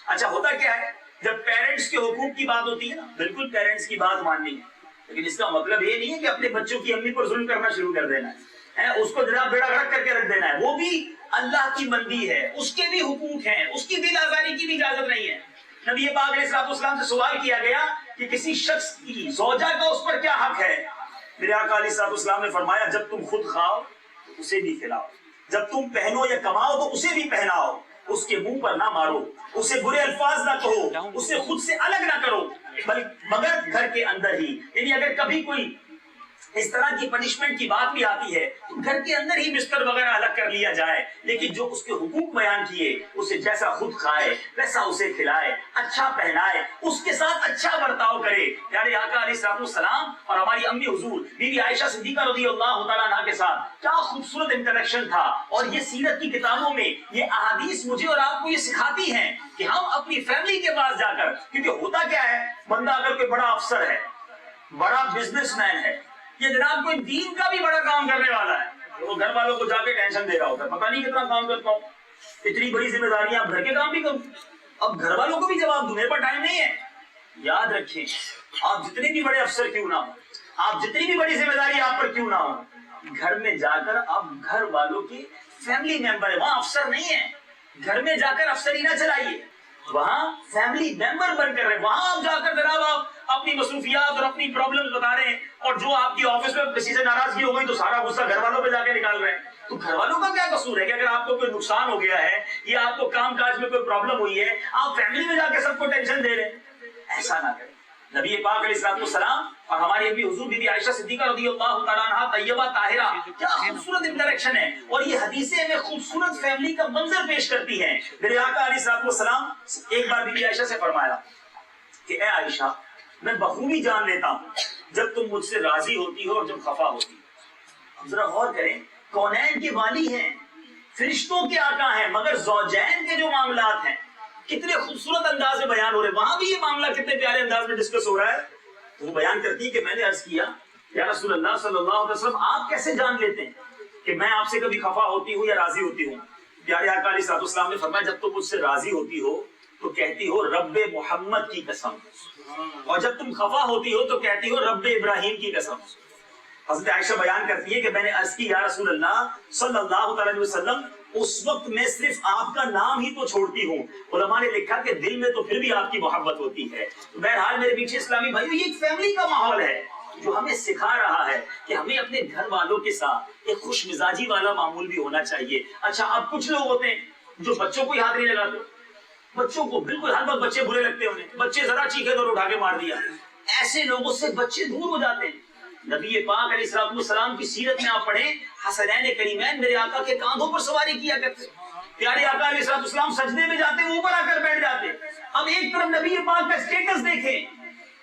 B: اچھا ہوتا کیا ہے جب پیرنٹس کے حقوق کی بات ہوتی ہے نا، بالکل پیرنٹس کی بات ماننی ہے، لیکن اس کا مطلب یہ نہیں ہے کہ اپنے بچوں کی امی پر ظلم کرنا شروع کر دینا ہے، اس کو جناب بیڑا گرک کر کے رکھ دینا ہے۔ وہ بھی اللہ کی بندی ہے، اس کے بھی حقوق ہیں، اس کی دل آزاری کی بھی اجازت نہیں ہے۔ نبی پاک علیہ السلام سے سوال کیا گیا کہ کسی شخص کی زوجہ کا اس پر کیا حق ہے؟ میرے آقا علیہ السلام نے فرمایا جب تم خود کھاؤ تو اسے بھی کھلاؤ، جب تم پہنو یا کماؤ تو اسے بھی پہناؤ، اس کے منہ پر نہ مارو، اسے برے الفاظ نہ کہو، اسے خود سے الگ نہ کرو، مگر گھر کے اندر ہی۔ یعنی اگر کبھی کوئی اس طرح کی پنشمنٹ کی بات بھی آتی ہے تو گھر کے اندر ہی بستر وغیرہ الگ کر لیا جائے، لیکن جو اس کے حقوق بیان کیے اسے جیسا خود کھائے ویسا اسے کھلائے، اچھا پہنائے، اس کے ساتھ اچھا برتاؤ کرے۔ پیارے آقا علیہ السلام اور ہماری امی حضور بی بی عائشہ صدیقہ رضی اللہ تعالیٰ عنہا کے ساتھ کیا خوبصورت انٹریکشن تھا، اور یہ سیرت کی کتابوں میں یہ احادیث مجھے اور آپ کو یہ سکھاتی ہیں کہ ہم اپنی فیملی کے پاس جا کر، کیونکہ ہوتا کیا ہے بندہ اگر کوئی بڑا افسر ہے، بڑا بزنس مین ہے، یہ جناب کوئی دین کا بھی بڑا کام کرنے والا ہے، وہ گھر والوں کو جا کے ٹینشن دے رہا ہوتا ہے، پتہ نہیں کتنا کام کرتا ہوں، اتنی بڑی ذمہ داریاں، اب گھر کے کام بھی کروں، اب گھر والوں کو بھی جواب دوں، میرے پاس ٹائم نہیں ہے۔ یاد رکھیں آپ جتنے بھی بڑے افسر کیوں نہ ہوں، آپ جتنی بھی بڑی ذمہ داری آپ پر کیوں نہ ہو، گھر میں جا کر آپ گھر والوں کی فیملی ممبر ہے، وہاں افسر نہیں ہے، گھر میں جا کر افسری نہ چلائیے، وہاں فیملی ممبر بن کر رہے، وہاں آپ جا کر جناب آپ اپنی مصروفیات اور اپنی پرابلمز بتا رہے ہیں، اور جو آپ کی آفس میں کسی سے ناراضگی ہو گئی تو سارا غصہ گھر والوں پہ جا کے نکال رہے ہیں۔ تو گھر والوں کا کیا قصور ہے کہ اگر آپ کو کوئی نقصان ہو گیا ہے یا آپ کو کام کاج میں کوئی پرابلم ہوئی ہے آپ فیملی میں جا کے سب کو ٹینشن دے رہے ہیں؟ ایسا نہ کریں۔ نبی پاک علیہ السلام اور ہماری ابی حضور بی بی عائشہ صدیقہ رضی اللہ تعالیٰ عنہا طیبہ طاہرہ، کیا خوبصورت انٹریکشن ہے، اور یہ حدیثیں ہمیں خوبصورت فیملی کا منظر پیش کرتی ہیں۔ میرے آقا علیہ السلام ایک بار بی بی عائشہ سے فرمایا کہ اے عائشہ میں بخوبی جان لیتا ہوں جب تم مجھ سے راضی ہوتی ہو اور جب خفا ہوتی ہو۔ اب ذرا غور کریں، کونین کے والی ہیں، فرشتوں کے آقا ہیں، مگر زوجین کے جو معاملات ہیں کتنے خوبصورت انداز میں بیان ہو رہے ہیں، وہاں بھی یہ معاملہ کتنے پیارے انداز میں ڈسکس ہو رہا ہے۔ تو وہ بیان کرتی ہے کہ میں نے عرض کیا یا رسول اللہ صلی اللہ علیہ وسلم آپ کیسے جان لیتے ہیں کہ میں آپ سے کبھی خفا ہوتی ہوں یا راضی ہوتی ہوں؟ پیارے آقا علیہ السلام نے فرمایا جب تم مجھ سے راضی ہوتی ہو تو کہتی ہو رب محمد کی قسم، اور جب تم خفا ہوتی ہو تو کہتی ہو رب ابراہیم کی قسم۔ حضرت عائشہ بیان کرتی ہے کہ میں نے عرض کی یا رسول اللہ صلی اللہ علیہ وسلم اس وقت میں صرف آپ کا نام ہی تو چھوڑتی ہوں، علماء نے لکھا کہ دل میں تو پھر بھی آپ کی محبت ہوتی ہے۔ بہرحال میرے پیچھے اسلامی بھائیو یہ ایک فیملی کا ماحول ہے جو ہمیں سکھا رہا ہے کہ ہمیں اپنے گھر والوں کے ساتھ ایک خوش مزاجی والا معمول بھی ہونا چاہیے۔ اچھا اب کچھ لوگ ہوتے ہیں جو بچوں کو ہی ہاتھ نہیں لگاتے، بچوں کو بالکل ہر وقت بچے برے لگتے ہیں، انہیں بچے ذرا چیخے تو اٹھا کے مار دیا، ایسے لوگوں سے بچے دور ہو جاتے ہیں۔ نبی پاک علیہ السلام کی سیرت میں آپ پڑھیں، حسنین کریمین میرے آقا کے کاندھوں پر سواری کیا کرتے، پیارے آقا علیہ السلام سجدے میں جاتے وہ اوپر آ کر بیٹھ جاتے۔ اب ایک طرف نبی پاک کا سٹیٹس دیکھیں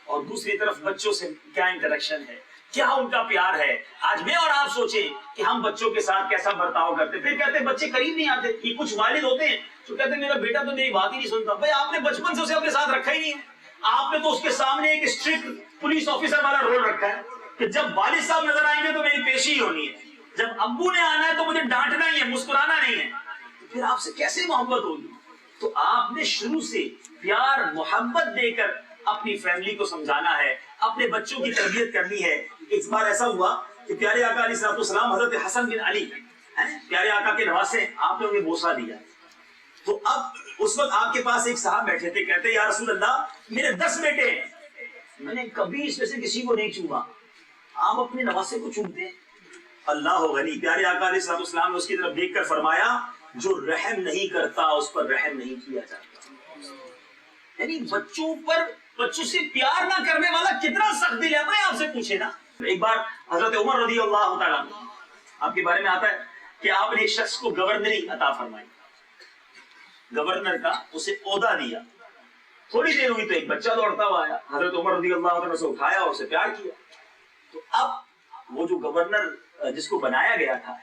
B: اور دوسری طرف بچوں سے کیا انٹریکشن ہے، کیا ان کا پیار ہے۔ آج میں اور آپ سوچیں کہ ہم بچوں کے ساتھ کیسا برتاؤ کرتے، پھر کہتے ہیں بچے قریب نہیں آتے۔ یہ کچھ والد ہوتے ہیں جو کہتے ہیں میرا بیٹا تو میری بات ہی نہیں سنتا۔ بھائی آپ نے بچپن سے اسے اپنے ساتھ رکھا ہی نہیں ہے، آپ نے تو اس کے سامنے ایک اسٹرکٹ پولیس آفیسر والا رول رکھا ہے کہ جب والد صاحب نظر آئیں گے تو میری پیشی ہی ہونی ہے، جب ابو نے آنا ہے تو مجھے ڈانٹنا ہی ہے، مسکرانا نہیں ہے۔ پھر آپ سے کیسے محبت ہوگی؟ تو آپ نے شروع سے پیار محبت دے کر اپنی فیملی کو سمجھانا ہے، اپنے بچوں کی تربیت کرنی ہے۔ ایک بار ایسا ہوا کہ پیارے آقا علیہ السلام حضرت حسن بن علی پیارے آقا کے نواسے، آپ نے انہیں بوسہ دیا، تو اب اس وقت آپ کے پاس ایک صاحب بیٹھے تھے، کہتے یا رسول اللہ میرے 10 بیٹے ہیں، میں نے کبھی اس میں سے کسی کو نہیں چوما، آپ اپنے نواسے کو چومتے ہیں؟ اللہ غنی، پیارے آقا علیہ السلام نے اس کی طرف دیکھ کر فرمایا جو رحم نہیں کرتا اس پر رحم نہیں کیا جاتا۔ یعنی بچوں سے پیار نہ کرنے والا کتنا سخت دل ہے، میں آپ سے پوچھے نا۔ ایک بار حضرت عمر رضی اللہ تعالیٰ آپ کے بارے میں آتا ہے کہ آپ نے ایک شخص کو گورنری عطا فرمائی، گورنر کا اسے عہدہ دیا، تھوڑی دیر ہوئی تو ایک بچہ دوڑتا ہوا آیا، حضرت عمر رضی اللہ عنہ سے اٹھایا اور اسے پیار کیا۔ تو اب وہ جو گورنر جس کو بنایا گیا تھا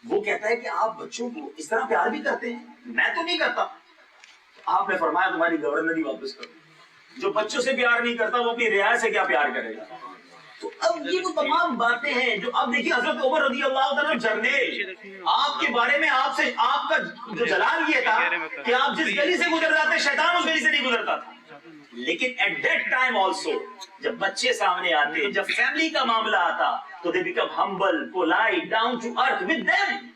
B: وہ کہتا ہے کہ آپ بچوں کو اس طرح پیار بھی کرتے ہیں؟ میں تو نہیں کرتا۔ آپ نے فرمایا تمہاری گورنری واپس کرو، جو بچوں سے پیار نہیں کرتا وہ اپنی رعایا سے کیا پیار کرے گا؟ تو اب یہ وہ تمام باتیں ہیں جو اب دیکھیے حضرت عمر رضی اللہ تعالیٰ جرنیل، آپ کے بارے میں آپ کا جو جلال یہ تھا کہ آپ جس گلی سے گزر جاتے شیطان اس گلی سے نہیں گزرتا تھا. لیکن ایٹ دیٹ ٹائم آلسو جب بچے سامنے آتے، جب فیملی کا معاملہ آتا تو they become humble, polite, down to earth with them.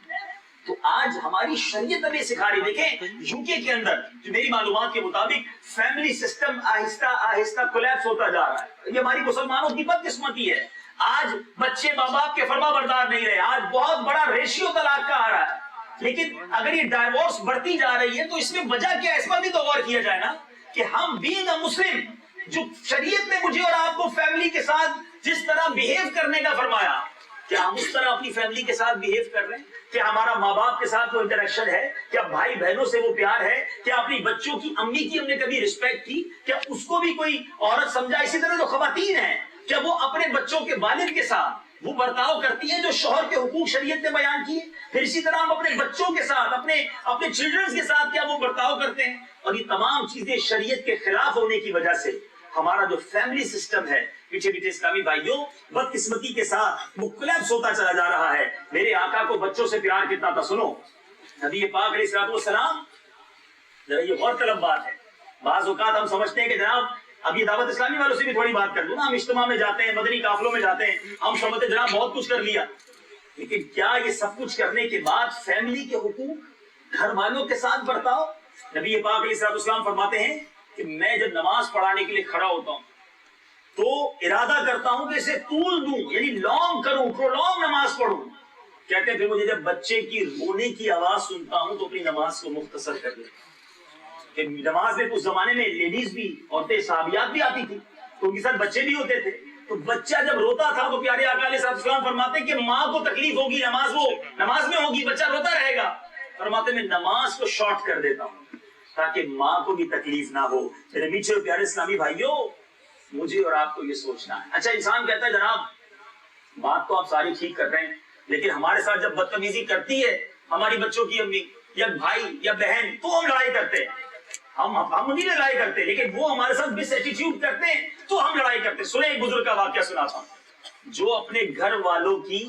B: تو آج ہماری شریعت ہمیں سکھا رہی. دیکھیں یو کے اندر جو میری معلومات کے مطابق فیملی سسٹم آہستہ آہستہ کولیپس ہوتا جا رہا ہے. یہ ہماری مسلمانوں کی بدقسمتی ہے. آج بچے ماں باپ کے فرما بردار نہیں رہے. آج بہت بڑا ریشیو طلاق کا آ رہا ہے. لیکن اگر یہ ڈائیورس بڑھتی جا رہی ہے تو اس میں وجہ کیا ہے؟ اس پر بھی تو غور کیا جائے نا کہ ہم بینگ اے مسلم، جو شریعت نے مجھے اور آپ کو فیملی کے ساتھ جس طرح بہیو کرنے کا فرمایا، کیا ہم اس طرح اپنی فیملی کے ساتھ بہیو کر رہے ہیں؟ کیا ہمارا ماں باپ کے ساتھ وہ انٹریکشن ہے؟ کیا بھائی بہنوں سے وہ پیار ہے؟ کیا اپنی بچوں کی امی کی ہم نے کبھی رسپیکٹ کی؟ کیا اس کو بھی کوئی عورت سمجھا؟ اسی طرح جو خواتین ہیں کیا وہ اپنے بچوں کے والد کے ساتھ وہ برتاؤ کرتی ہیں جو شوہر کے حقوق شریعت نے بیان کیے؟ پھر اسی طرح ہم اپنے بچوں کے ساتھ اپنے چلڈرنز کے ساتھ کیا وہ برتاؤ کرتے ہیں؟ اور یہ تمام چیزیں شریعت کے خلاف ہونے کی وجہ سے ہمارا جو فیملی سسٹم ہے پیچھے پیچھے اسلامی بھائیوں بدقسمتی کے ساتھ مختلف ہوتا چلا جا رہا ہے. میرے آقا کو بچوں سے پیار کتنا تھا سنو. نبی پاک علیہ الصلوۃ والسلام، ذرا یہ غور طلب بات ہے. بعض اوقات ہم سمجھتے ہیں کہ جناب اب یہ دعوت اسلامی والوں سے بھی تھوڑی بات کر لوں نا. ہم اجتماع میں جاتے ہیں، مدنی قافلوں میں جاتے ہیں، ہم سمجھتے ہیں جناب بہت کچھ کر لیا. لیکن کیا یہ سب کچھ کرنے کے بعد فیملی کے حقوق، گھر والوں کے ساتھ برتاؤ؟ نبی پاک علیہ الصلوۃ والسلام فرماتے ہیں کہ میں جب نماز پڑھانے کے لیے کھڑا ہوتا ہوں تو ارادہ کرتا ہوں کہ اسے طول دوں، یعنی لانگ کروں، پرولونگ نماز پڑھوں. کہتے ہیں پھر مجھے جب بچے کی رونے کی آواز سنتا ہوں تو اپنی نماز کو مختصر کر دیتا ہوں. کہ نماز میں اس زمانے میں لیڈیز بھی، عورتیں صحابیات بھی آتی تھی تو ان کے ساتھ بچے بھی ہوتے تھے. تو بچہ جب روتا تھا تو پیارے آقا علیہ السلام فرماتے ہیں کہ ماں کو تکلیف ہوگی، نماز میں ہوگی، بچہ روتا رہے گا. فرماتے میں نماز کو شارٹ کر دیتا ہوں تاکہ ماں کو بھی تکلیف نہ ہو. میرے میٹھے پیارے اسلامی بھائیوں، مجھے اور آپ کو یہ سوچنا ہے. اچھا انسان کہتا ہے جناب بات تو آپ ساری ٹھیک کر رہے ہیں، لیکن ہمارے ساتھ جب بدتمیزی کرتی ہے ہماری بچوں کی امی یا بھائی یا بہن تو ہم لڑائی کرتے ہیں. ہم نہیں لڑائی کرتے، لیکن وہ ہمارے ساتھ مس ایٹیٹیوڈ کرتے ہیں تو ہم لڑائی کرتے ہیں. سنیں ایک بزرگ کا واقعہ سناتا ہوں جو اپنے گھر والوں کی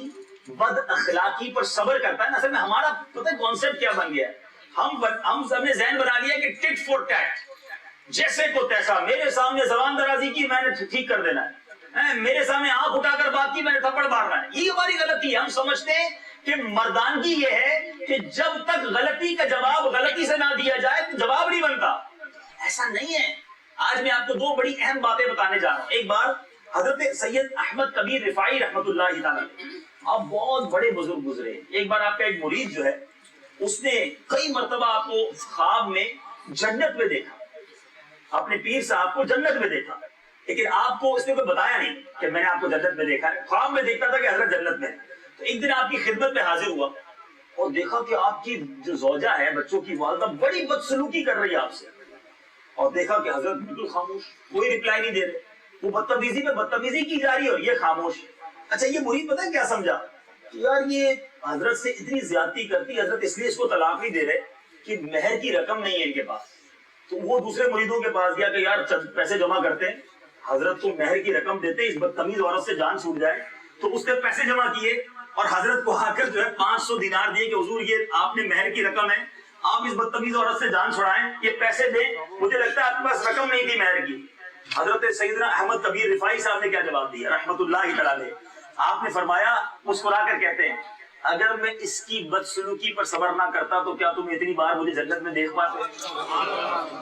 B: بد اخلاقی پر صبر کرتا ہے. اصل میں ہمارا پتہ ہے کانسیپٹ کیا بن گیا ہے؟ ہم سب نے ذہن بنا لیا کہ ٹٹ فور ٹیٹ، جیسے کو تیسا. میرے سامنے زبان درازی کی میں نے ٹھیک کر دینا ہے، میرے سامنے آنکھ اٹھا کر بات کی میں نے تھپڑ مارنا ہے. یہ ہماری غلطی ہے. ہم سمجھتے ہیں کہ مردانگی یہ ہے کہ جب تک غلطی کا جواب غلطی سے نہ دیا جائے تو جواب نہیں بنتا. ایسا نہیں ہے. آج میں آپ کو دو بڑی اہم باتیں بتانے جا رہا ہوں. ایک بار حضرت سید احمد کبیر رفاعی رحمۃ اللہ تعالی، آپ بہت بڑے بزرگ گزرے. ایک بار آپ کا ایک مرید جو ہے اس نے کئی مرتبہ آپ کو خواب میں جنت میں دیکھا، اپنے پیر صاحب کو جنت میں دیکھا، لیکن آپ کو اس نے کوئی بتایا نہیں کہ میں نے آپ کو جنت میں دیکھا ہے. خواب میں دیکھتا تھا کہ حضرت جنت میں ہے. تو ایک دن آپ کی خدمت میں حاضر ہوا اور دیکھا کہ آپ کی جو زوجہ ہے، بچوں کی والدہ، بڑی بدسلوکی کر رہی ہے آپ سے. اور دیکھا کہ حضرت بالکل خاموش، کوئی ریپلائی نہیں دے رہے. وہ بدتمیزی میں بدتمیزی کی جا رہی ہے اور یہ خاموش. اچھا یہ مرید پتہ ہے کیا سمجھا کہ یار یہ حضرت سے اتنی زیادتی کرتی، حضرت اس لیے اس کو طلاق نہیں دے رہے کہ مہر کی رقم نہیں ہے ان کے پاس. تو وہ دوسرے مریدوں کے پاس گیا کہ یار پیسے جمع کرتے ہیں، حضرت کو مہر کی رقم دیتے، اس بدتمیز عورت سے جان چھوٹ جائے. تو اس نے پیسے جمع کیے اور حضرت کو آ کر جو ہے 500 دینار دیے کہ حضور یہ آپ نے مہر کی رقم ہے، آپ اس بدتمیز عورت سے جان چھڑائیں، یہ پیسے دیں. مجھے لگتا ہے آپ کے پاس رقم نہیں تھی مہر کی. حضرت سیدنا احمد کبیر رفاعی صاحب نے کیا جواب دیا رحمت اللہ تعالی؟ آپ نے فرمایا مسکرا کر کہتے ہیں اگر میں اس کی بدسلوکی پر صبر نہ کرتا تو کیا تم اتنی بار مجھے جنت میں دیکھ پاتے؟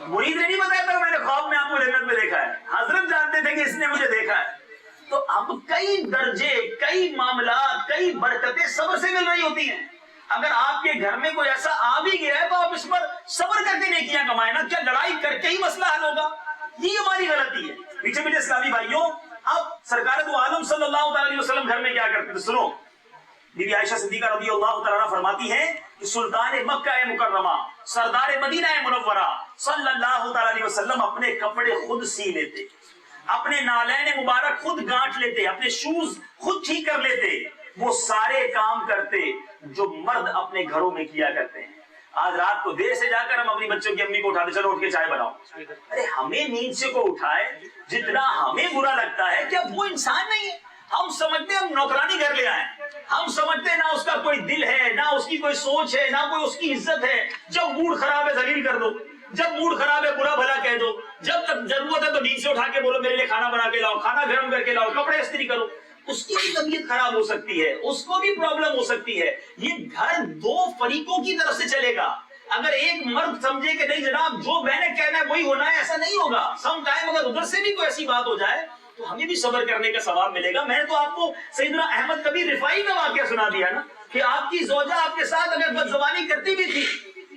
B: مرید نے نہیں بتایا تھا میں نے خواب میں آپ کو جنت میں دیکھا ہے، حضرت جانتے تھے کہ اس نے مجھے دیکھا ہے. تو اب کئی درجے، کئی معاملات، کئی برکتیں صبر سے مل رہی ہوتی ہیں. اگر آپ کے گھر میں کوئی ایسا آ بھی گیا ہے تو آپ اس پر صبر کر کے نیکیاں کمائیں نا. کیا لڑائی کر کے ہی مسئلہ حل ہوگا؟ یہ ہماری غلطی ہے. پیچھے پیچھے اسلامی بھائیوں، اب سرکار دو عالم صلی اللہ علیہ وسلم گھر میں کیا کرتے تھے سنو. بی بی عائشہ صدیقہ رضی اللہ تعالیٰ فرماتی ہیں کہ سلطان مکہ مکرمہ سردار مدینہ منورہ صلی اللہ علیہ وسلم اپنے کپڑے خود سی لیتے، اپنے نالین مبارک خود گانٹھ لیتے، اپنے شوز خود ٹھیک کر لیتے. وہ سارے کام کرتے جو مرد اپنے گھروں میں کیا کرتے ہیں. آج رات کو دیر سے جا کر ہم اپنی بچوں کی امی کو اٹھاتے چلو اٹھ کے چائے بناؤ. ارے ہمیں نیند سے کو اٹھائے جتنا ہمیں برا لگتا ہے کیا وہ انسان نہیں ہے؟ ہم سمجھتے ہیں ہم نوکرانی کر لے آئے، ہم سمجھتے ہیں نہ اس کا کوئی دل ہے، نہ اس کی کوئی سوچ ہے، نہ کوئی اس کی عزت ہے. جب موڈ خراب ہے ذلیل کر دو، جب موڈ خراب ہے برا بھلا کہہ دو، جب تک ضرورت ہے تو نیند سے اٹھا کے بولو میرے لیے کھانا بنا کے لاؤ، کھانا گرم کر کے لاؤ، کپڑے استری کرو. اس کی بھی طبیعت خراب ہو سکتی ہے، اس کو بھی پرابلم ہو سکتی ہے. یہ گھر دو فریقوں کی طرف سے چلے گا. اگر ایک مرد سمجھے کہ نہیں جناب جو میں نے کہنا ہے وہی ہونا ہے، ایسا نہیں ہوگا. سم ٹائم اگر ادھر سے بھی کوئی ایسی بات ہو جائے تو ہمیں بھی صبر کرنے کا ثواب ملے گا. میں نے تو آپ کو سیدنا احمد کبیر رفاعی کا واقعہ سنا دیا نا کہ آپ کی زوجہ آپ کے ساتھ اگر بدزبانی کرتی بھی تھی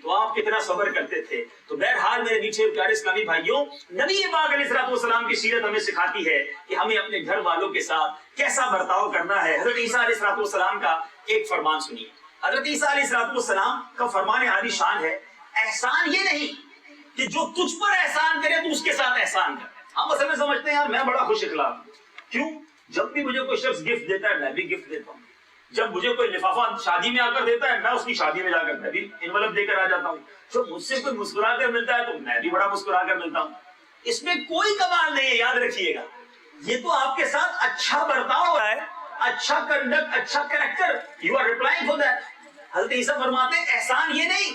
B: تو آپ کتنا صبر کرتے تھے. تو بہرحال میرے میٹھے پیارے اسلامی بھائیوں، نبی پاک علیہ الصلوۃ والسلام کی سیرت ہمیں سکھاتی ہے کہ ہمیں اپنے گھر والوں کے ساتھ کیسا برتاؤ کرنا ہے. حضرت عیسیٰ علیہ الصلوۃ والسلام کا ایک فرمان سنیے. حضرت عیسیٰ علیہ الصلوۃ والسلام کا فرمان عالی شان ہے، احسان یہ نہیں کہ جو تجھ پر احسان کرے تو اس کے ساتھ احسان کر. ہم اصل میں سمجھتے ہیں یار میں بڑا خوش اخلاق ہوں. کیوں؟ جب بھی مجھے کوئی شخص گفٹ دیتا ہے میں بھی گفٹ دیتا ہوں. جب مجھے کوئی لفافہ شادی میں آ کر دیتا ہے میں اس کی شادی میں جا کر میں بھی انویلپ دے کر آ جاتا ہوں. جب مجھ سے کوئی مسکرا کر ملتا ہے تو میں بھی بڑا مسکرا کر ملتا ہوں. اس میں کوئی کمال نہیں ہے، یاد رکھیے گا. یہ تو آپ کے ساتھ اچھا برتاؤ ہے، اچھا کنڈکٹ، اچھا character. You are replying for that. حضرت عیسیٰ فرماتے ہیں احسان یہ نہیں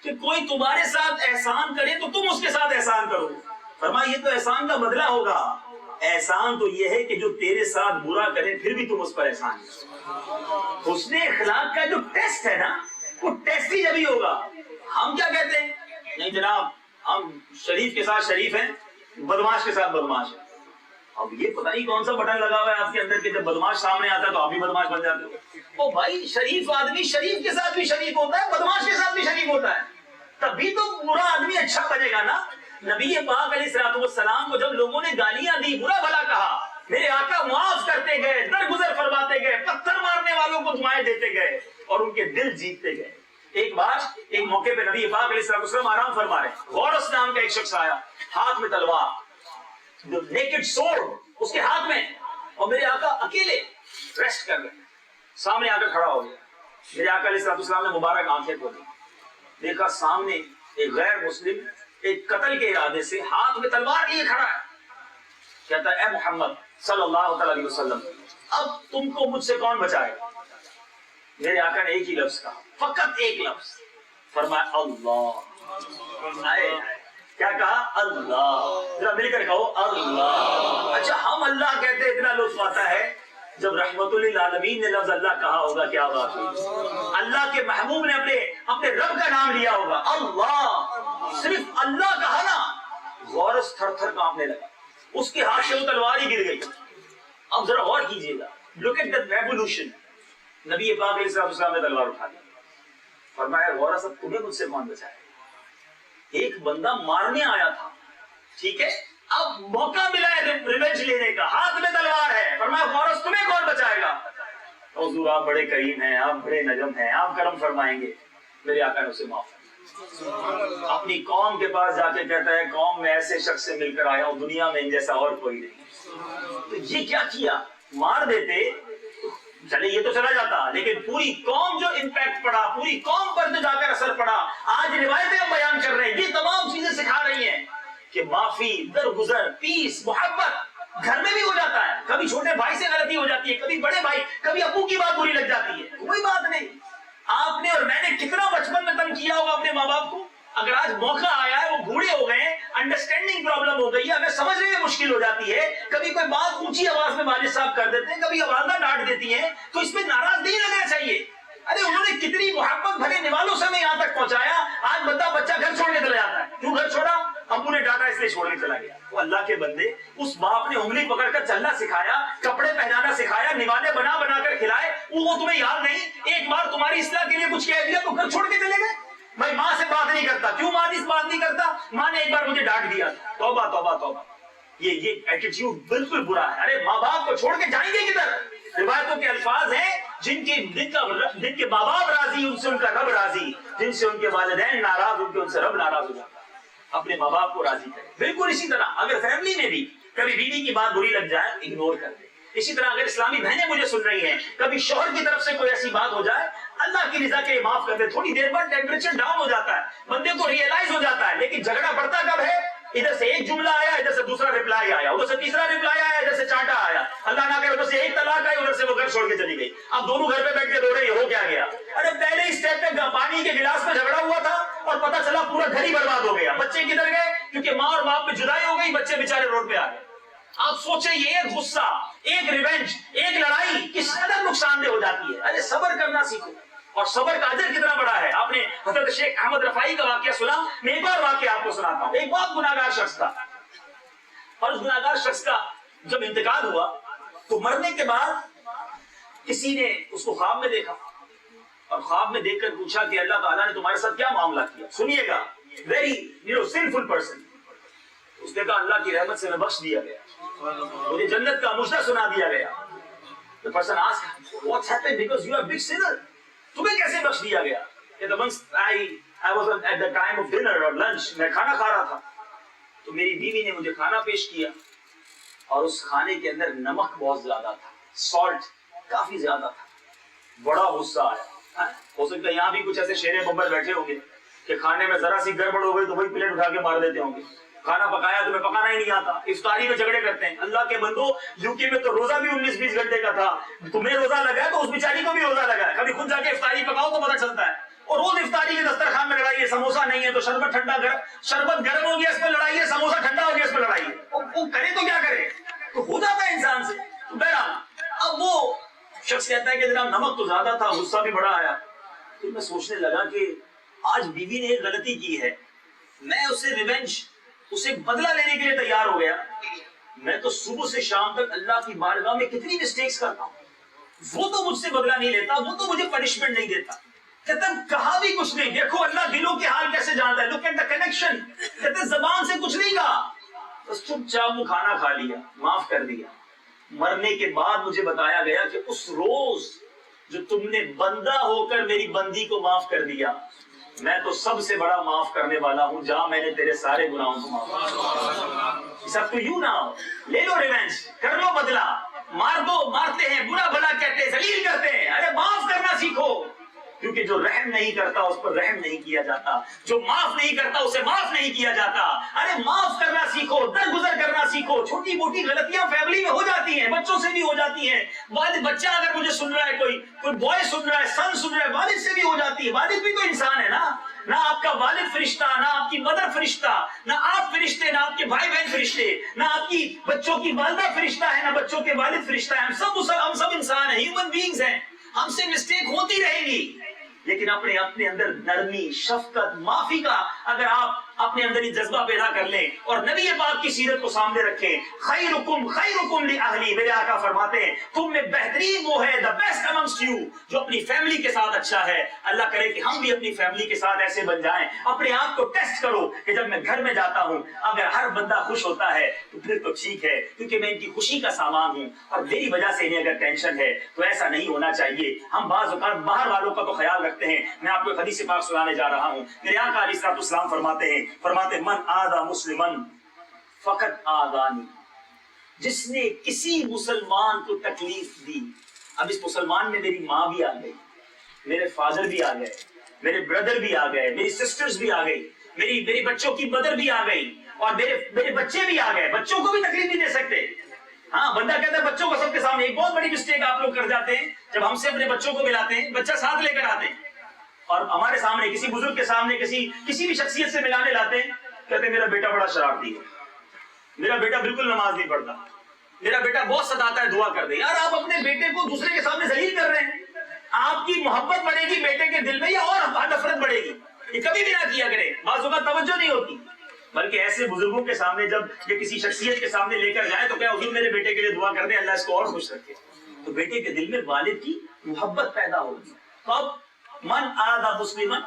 B: کہ کوئی تمہارے ساتھ احسان کرے تو تم اس کے ساتھ احسان کرو. فرمایا یہ تو احسان کا بدلہ ہوگا. احسان تو یہ ہے کہ جو تیرے ساتھ برا کرے پھر بھی تم اس پر احسان کرو. حسن اخلاق کا جو ٹیسٹ ہے نا وہ ٹیسٹ ہی جبھی ہوگا. ہم کیا کہتے ہیں؟ نہیں جناب ہم شریف کے ساتھ شریف ہیں، بدماش کے ساتھ بدماش ہیں. اب یہ پتہ نہیں کون سا بٹن لگا ہوا ہے آپ کے اندر کہ جب بدماش سامنے آتا ہے تو آپ بھی بدماش بن جاتے ہو. او بھائی شریف آدمی شریف کے ساتھ بھی شریف ہوتا ہے، بدماش کے ساتھ بھی شریف ہوتا ہے، تبھی تو برا آدمی اچھا بنے گا نا. نبی پاک علیہ الصلوۃ والسلام کو جب لوگوں نے گالیاں دی، برا بھلا کہا، میرے آقا معاف کرتے گئے، درگزر فرماتے گئے، پتھر مارنے والوں کو دعائیں دیتے گئے اور ان کے دل جیتتے گئے. ایک بار ایک موقع پہ نبی پاک علیہ الصلوۃ والسلام آرام فرما رہے ہیں. غورس نام کا ایک شخص آیا، ہاتھ میں تلوار، نیکڈ سورڈ اس کے ہاتھ میں، اور میرے آقا اکیلے ریسٹ کر رہے ہیں. سامنے آ کر کھڑا ہو گیا. میرے آقا علیہ الصلوۃ والسلام نے مبارک آنکھیں کھولی، دیکھا سامنے ایک غیر مسلم ایک قتل کے ارادے سے ہاتھ میں تلوار لیے کھڑا ہے. کہتا ہے اے محمد صلی اللہ علیہ وسلم اب تم کو مجھ سے کون بچائے گا؟ میرے آقا نے ایک ہی لفظ کہا، فقط ایک لفظ، فرمایا اللہ. کیا کہا؟ اللہ. ذرا مل کر کہو اللہ. اچھا ہم اللہ کہتے اتنا لطف آتا ہے، جب رحمت للعالمین نے لفظ اللہ کہا ہوگا کیا بات ہے. اللہ کے محبوب نے اپنے رب کا نام لیا ہوگا اللہ، صرف اللہ کہا نا، غورس تھر تھر کانپنے لگا، اس کے ہاتھ سے وہ تلوار ہی گر گئی. اب ذرا غور کیجیے گا، لک ایٹ دی ریوولوشن. نبی پاک علیہ السلام نے تلوار اٹھا لی، فرمایا غورس اب تمہیں مجھ سے کون بچائے؟ ایک بندہ مارنے آیا تھا، ٹھیک ہے، اب موقع ملا ہے ریونج لینے کا، ہاتھ میں تلوار ہے، فرمایا غورس تمہیں کون بچائے گا؟ حضور آپ بڑے کریم ہیں، آپ بڑے نجم ہیں، آپ کرم فرمائیں گے. میرے آقا نے اسے معاف کر. اپنی قوم کے پاس جا کے کہتا ہے قوم میں ایسے شخص سے مل کر آیا ہوں دنیا میں ان جیسا اور کوئی نہیں. تو یہ کیا کیا؟ مار دیتے چلے یہ تو چلا جاتا، لیکن پوری قوم جو امپیکٹ پڑا، پوری قوم پر جو جا کر اثر پڑا. آج روایتیں ہم بیان کر رہے ہیں، یہ تمام چیزیں سکھا رہی ہیں کہ معافی، درگزر، پیس، محبت گھر میں بھی ہو جاتا ہے. کبھی چھوٹے بھائی سے غلطی ہو جاتی ہے، کبھی بڑے بھائی، کبھی ابو کی بات بری لگ جاتی ہے، کوئی بات نہیں. آپ نے اور میں نے کتنا بچپن میں تنگ کیا ہوگا اپنے ماں باپ کو. اگر آج موقع آیا ہے، وہ بوڑھے ہو گئے ہیں، انڈرسٹینڈنگ پرابلم ہو گئی ہے، ہمیں سمجھنے میں مشکل ہو جاتی ہے، کبھی کوئی بات اونچی آواز میں والد صاحب کر دیتے ہیں، کبھی آوازہ ڈانٹ دیتی ہیں، تو اس میں ناراض نہیں لگنا چاہیے. ارے انہوں نے کتنی محبت بھرے نوالوں سے ہمیں یہاں تک پہنچایا. آج بچہ گھر چھوڑ کے چلا جاتا ہے. کیوں گھر چھوڑا؟ ابو نے ڈانٹا اس لیے چھوڑ کے چلا گیا. وہ اللہ کے بندے، اس باپ نے انگلی پکڑ کر چلنا سکھایا، کپڑے پہنانا سکھایا، نوالے بنا بنا کر کھلائے، وہ تمہیں یاد نہیں؟ ایک بار تمہاری اصلاح کے لیے کچھ کہہ دیا تو گھر چھوڑ کے چلے گئے. میں ماں سے بات نہیں کرتا. کیوں ماں سے بات نہیں کرتا؟ ماں نے ایک بار مجھے ڈانٹ دیا. توبہ توبہ توبہ. یہ ایٹیٹیوڈ بالکل برا ہے. ارے ماں باپ کو چھوڑ کے جائیں گے کدھر؟ روایتوں کے الفاظ ہیں جن کے ماں باپ راضی ان سے ان کا رب راضی، جن سے ان کے والدین ناراض ان سے رب ناراض ہو جاتا ہے. اپنے ماں باپ کو راضی کرے. بالکل اسی طرح اگر فیملی میں بھی کبھی بیوی کی بات بری لگ جائے اگنور کر دے. اسی طرح اگر اسلامی بہنیں مجھے سن رہی ہیں، کبھی شوہر کی طرف سے کوئی ایسی بات ہو جائے، اللہ کی رضا کے لیے معاف کر دے. تھوڑی دیر بعد ٹیمپریچر ڈاؤن ہو جاتا ہے، بندے کو ریئلائز ہو جاتا ہے، لیکن جھگڑا بڑھتا کب ہے؟ ادھر سے ایک جملہ آیا، ادھر سے دوسرا ریپلائی آیا، ادھر سے تیسرا ریپلائی آیا، ادھر سے چانٹا آیا، اللہ نہ کرے ادھر سے ایک طلاق چلی گئی. اب دونوں گھر پہ بیٹھ کے رو رہے ہو کیا گیا؟ ارے پہلے ہی اسٹیپ پہ پانی کے گلاس میں جھگڑا ہوا تھا اور پتہ چلا پورا گھر ہی برباد ہو گیا. بچے کدھر گئے؟ کیونکہ ماں اور باپ میں جدائی ہو گئی, بچے بیچارے روڈ پہ آ گئے. آپ سوچیں یہ ایک غصہ, ایک ریونج, ایک لڑائی کس قدر نقصان دہ ہو جاتی ہے. ارے صبر کرنا سیکھو, اور صبر کا اجر کتنا بڑا ہے. آپ نے حضرت شیخ احمد رفاعی کا واقعہ سنا, میں ایک اور واقعہ آپ کو سناتا ہوں. ایک بہت گناہگار شخص تھا, اور اس گناہگار شخص کا جب انتقال ہوا تو مرنے کے بعد کسی نے اس کو خواب میں دیکھا, اور خواب میں دیکھ کر پوچھا کہ اللہ تعالیٰ نے تمہارے ساتھ کیا معاملہ کیا. سنیے گا, ویری سنفل پرسن. اس نے کہا اللہ کی رحمت سے میں بخش دیا گیا, مجھے جنت کا مژدہ سنا دیا گیا. The person asked, what's happened? Because you are a big sinner. تمہیں کیسے بخش دیا گیا؟ I was at the time of dinner or lunch. میں کھانا کھا رہا تھا, تو میری بیوی نے مجھے کھانا پیش کیا, اور اس کھانے کے اندر نمک بہت زیادہ تھا, سالٹ کافی زیادہ تھا. بڑا غصہ آیا. ہو سکتا ہے یہاں بھی کچھ ایسے شیر ببر بیٹھے ہوں گے کہ کھانے میں ذرا سی گڑبڑ ہو گئی تو وہی پلیٹ اٹھا کے مار دیتے ہوں گے. کھانا پکایا تمہیں پکانا ہی نہیں آتا, افطاری میں جھگڑے کرتے ہیں. اللہ کے بندو, یوکی میں تو روزہ بھی 19-20 گھنٹے کا تھا, تمہیں روزہ لگا ہے تو اس بیچاری کو بھی روزہ لگا ہے. کبھی خود جا کے افطاری پکاؤ تو پتہ چلتا ہے. اور روز افطاری کے دسترخوان میں لڑائی ہے, سموسہ نہیں ہے تو شربت گرم ہو گیا اس پہ لڑائی ہے, سموسہ ٹھنڈا ہو گیا اس پہ لڑائی ہے. وہ کرے تو کیا کرے, تو ہو جاتا ہے انسان سے. تو بہرحال اب وہ شخص کہتا ہے کہ جناب نمک تو زیادہ تھا, غصہ بھی بڑا آیا. تو میں سوچنے لگا کہ آج بیوی نے ایک غلطی کی ہے, میں اسے ریونج, اسے بدلہ لینے کے لیے تیار ہو گیا. میں تو صبح سے شام تک اللہ کی بارگاہ میں کتنی مسٹیکس کرتا ہوں, وہ تو مجھ سے بدلہ نہیں لیتا, وہ تو مجھے پنشمنٹ نہیں دیتا. کہتا کہا بھی کچھ نہیں. دیکھو اللہ دلوں کے حال کیسے جانتا ہے. Look at the connection. کہتے زبان سے کچھ نہیں کہا, بس چپ چاپ وہ کھانا کھا لیا, معاف کر دیا. مرنے کے بعد مجھے بتایا گیا کہ اس روز جو تم نے بندہ ہو کر میری بندی کو معاف کر دیا, میں تو سب سے بڑا معاف کرنے والا ہوں. جہاں میں نے تیرے سارے گناہوں کو معاف سب تو یوں نہ ہو, لے لو ریونج, کر لو بدلہ, مار دو, مارتے ہیں, برا بھلا کہتے ہیں, ذلیل کرتے ہیں. ارے معاف کرنا سیکھو, کیونکہ جو رحم نہیں کرتا اس پر رحم نہیں کیا جاتا, جو معاف نہیں کرتا اسے معاف نہیں کیا جاتا. ارے معاف کرنا سیکھو, درگزر کرنا سیکھو. چھوٹی موٹی غلطیاں فیملی میں ہو جاتی ہیں, بچوں سے بھی ہو جاتی ہیں. بچہ اگر مجھے سن رہا ہے, کوئی بوائے سن رہا ہے, سن سن رہا ہے, والد سے بھی ہو جاتی ہے. والد بھی تو انسان ہے نا, نہ آپ کا والد فرشتہ, نہ آپ کی مدر فرشتہ, نہ آپ فرشتے, نہ آپ کے بھائی بہن فرشتے, نہ آپ کی بچوں کی والدہ فرشتہ ہے, نہ بچوں کے والد فرشتہ ہے. ہم سب انسان ہیں, ہیومن بینگز ہیں. ہم سے مسٹیک ہوتی رہے گی, لیکن اپنے اندر نرمی, شفقت, معافی کا اگر آپ اپنے اندر ہی جذبہ پیدا کر لیں اور نبی پاک کی سیرت کو سامنے رکھیں. خیرکم لأہلی, میرے آقا فرماتے ہیں تم میں بہترین وہ ہے, the best amongst you, جو اپنی فیملی کے ساتھ اچھا ہے. اللہ کرے کہ ہم بھی اپنی فیملی کے ساتھ ایسے بن جائیں. اپنے آپ کو ٹیسٹ کرو کہ جب میں گھر میں جاتا ہوں اگر ہر بندہ خوش ہوتا ہے تو پھر تو ٹھیک ہے, کیونکہ میں ان کی خوشی کا سامان ہوں, اور میری وجہ سے انہیں اگر ٹینشن ہے تو ایسا نہیں ہونا چاہیے. ہم بعض اوقات باہر والوں کا تو خیال رکھتے ہیں. میں آپ کو ایک حدیث پاک سنانے جا رہا ہوں. میرے آقا علیہ السلام فرماتے من آذا مسلمن فقط آذانی, جس نے کسی مسلمان کو تکلیف دی. اب اس مسلمان میں میری ماں بھی آ گئی, میرے فادر بھی آ گئے, میرے بردر بھی آ گئے, میری سسٹرز بھی آ گئی, میری بچوں کی مدر بھی آ گئی, اور میرے بچے بھی آ گئے. بچوں کو بھی تکلیف نہیں دے سکتے. ہاں, بندہ کہتا ہے بچوں کو سب کے سامنے. ایک بہت بڑی مسٹیک آپ لوگ کر جاتے ہیں, جب ہم سے اپنے بچوں کو ملاتے ہیں, بچہ ساتھ لے کر آتے ہیں اور ہمارے سامنے کسی بزرگ کے سامنے کسی بھی شخصیت سے ملانے لاتے ہیں, کہتے ہیں میرا بیٹا بڑا شرارتی ہے, میرا بیٹا بالکل نماز نہیں پڑھتا, میرا بیٹا بہت ستاتا ہے, دعا کر دے. یار آپ اپنے بیٹے کو دوسرے کے سامنے ذلیل کر رہے ہیں. آپ کی محبت بڑھے گی بیٹے کے دل میں یا اور نفرت بڑھے گی؟ یہ کبھی بھی نہ کیا کرے. بعض اوقات توجہ نہیں ہوتی, بلکہ ایسے بزرگوں کے سامنے جب یہ کسی شخصیت کے سامنے لے کر جائیں تو کیا حضور میرے بیٹے کے لیے دعا کر دیں, اللہ اس کو اور خوش رکھے, تو بیٹے کے دل میں والد کی محبت پیدا ہوگی. تو اب من آذا مسلمن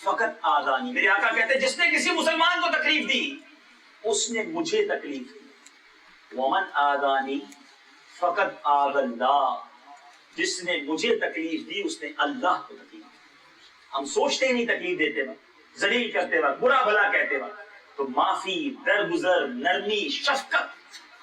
B: فقط آذانی, میرے آقا کہتے ہیں جس نے کسی مسلمان کو تکلیف دی اس نے مجھے تکلیف دی. ومن آذانی فقط آذى اللہ, جس نے مجھے تکلیف دی اس نے اللہ کو تکلیف دی. ہم سوچتے ہی نہیں تکلیف دیتے وقت, ذلیل کرتے وقت, برا بھلا کہتے وقت. تو معافی, درگزر, نرمی, شفقت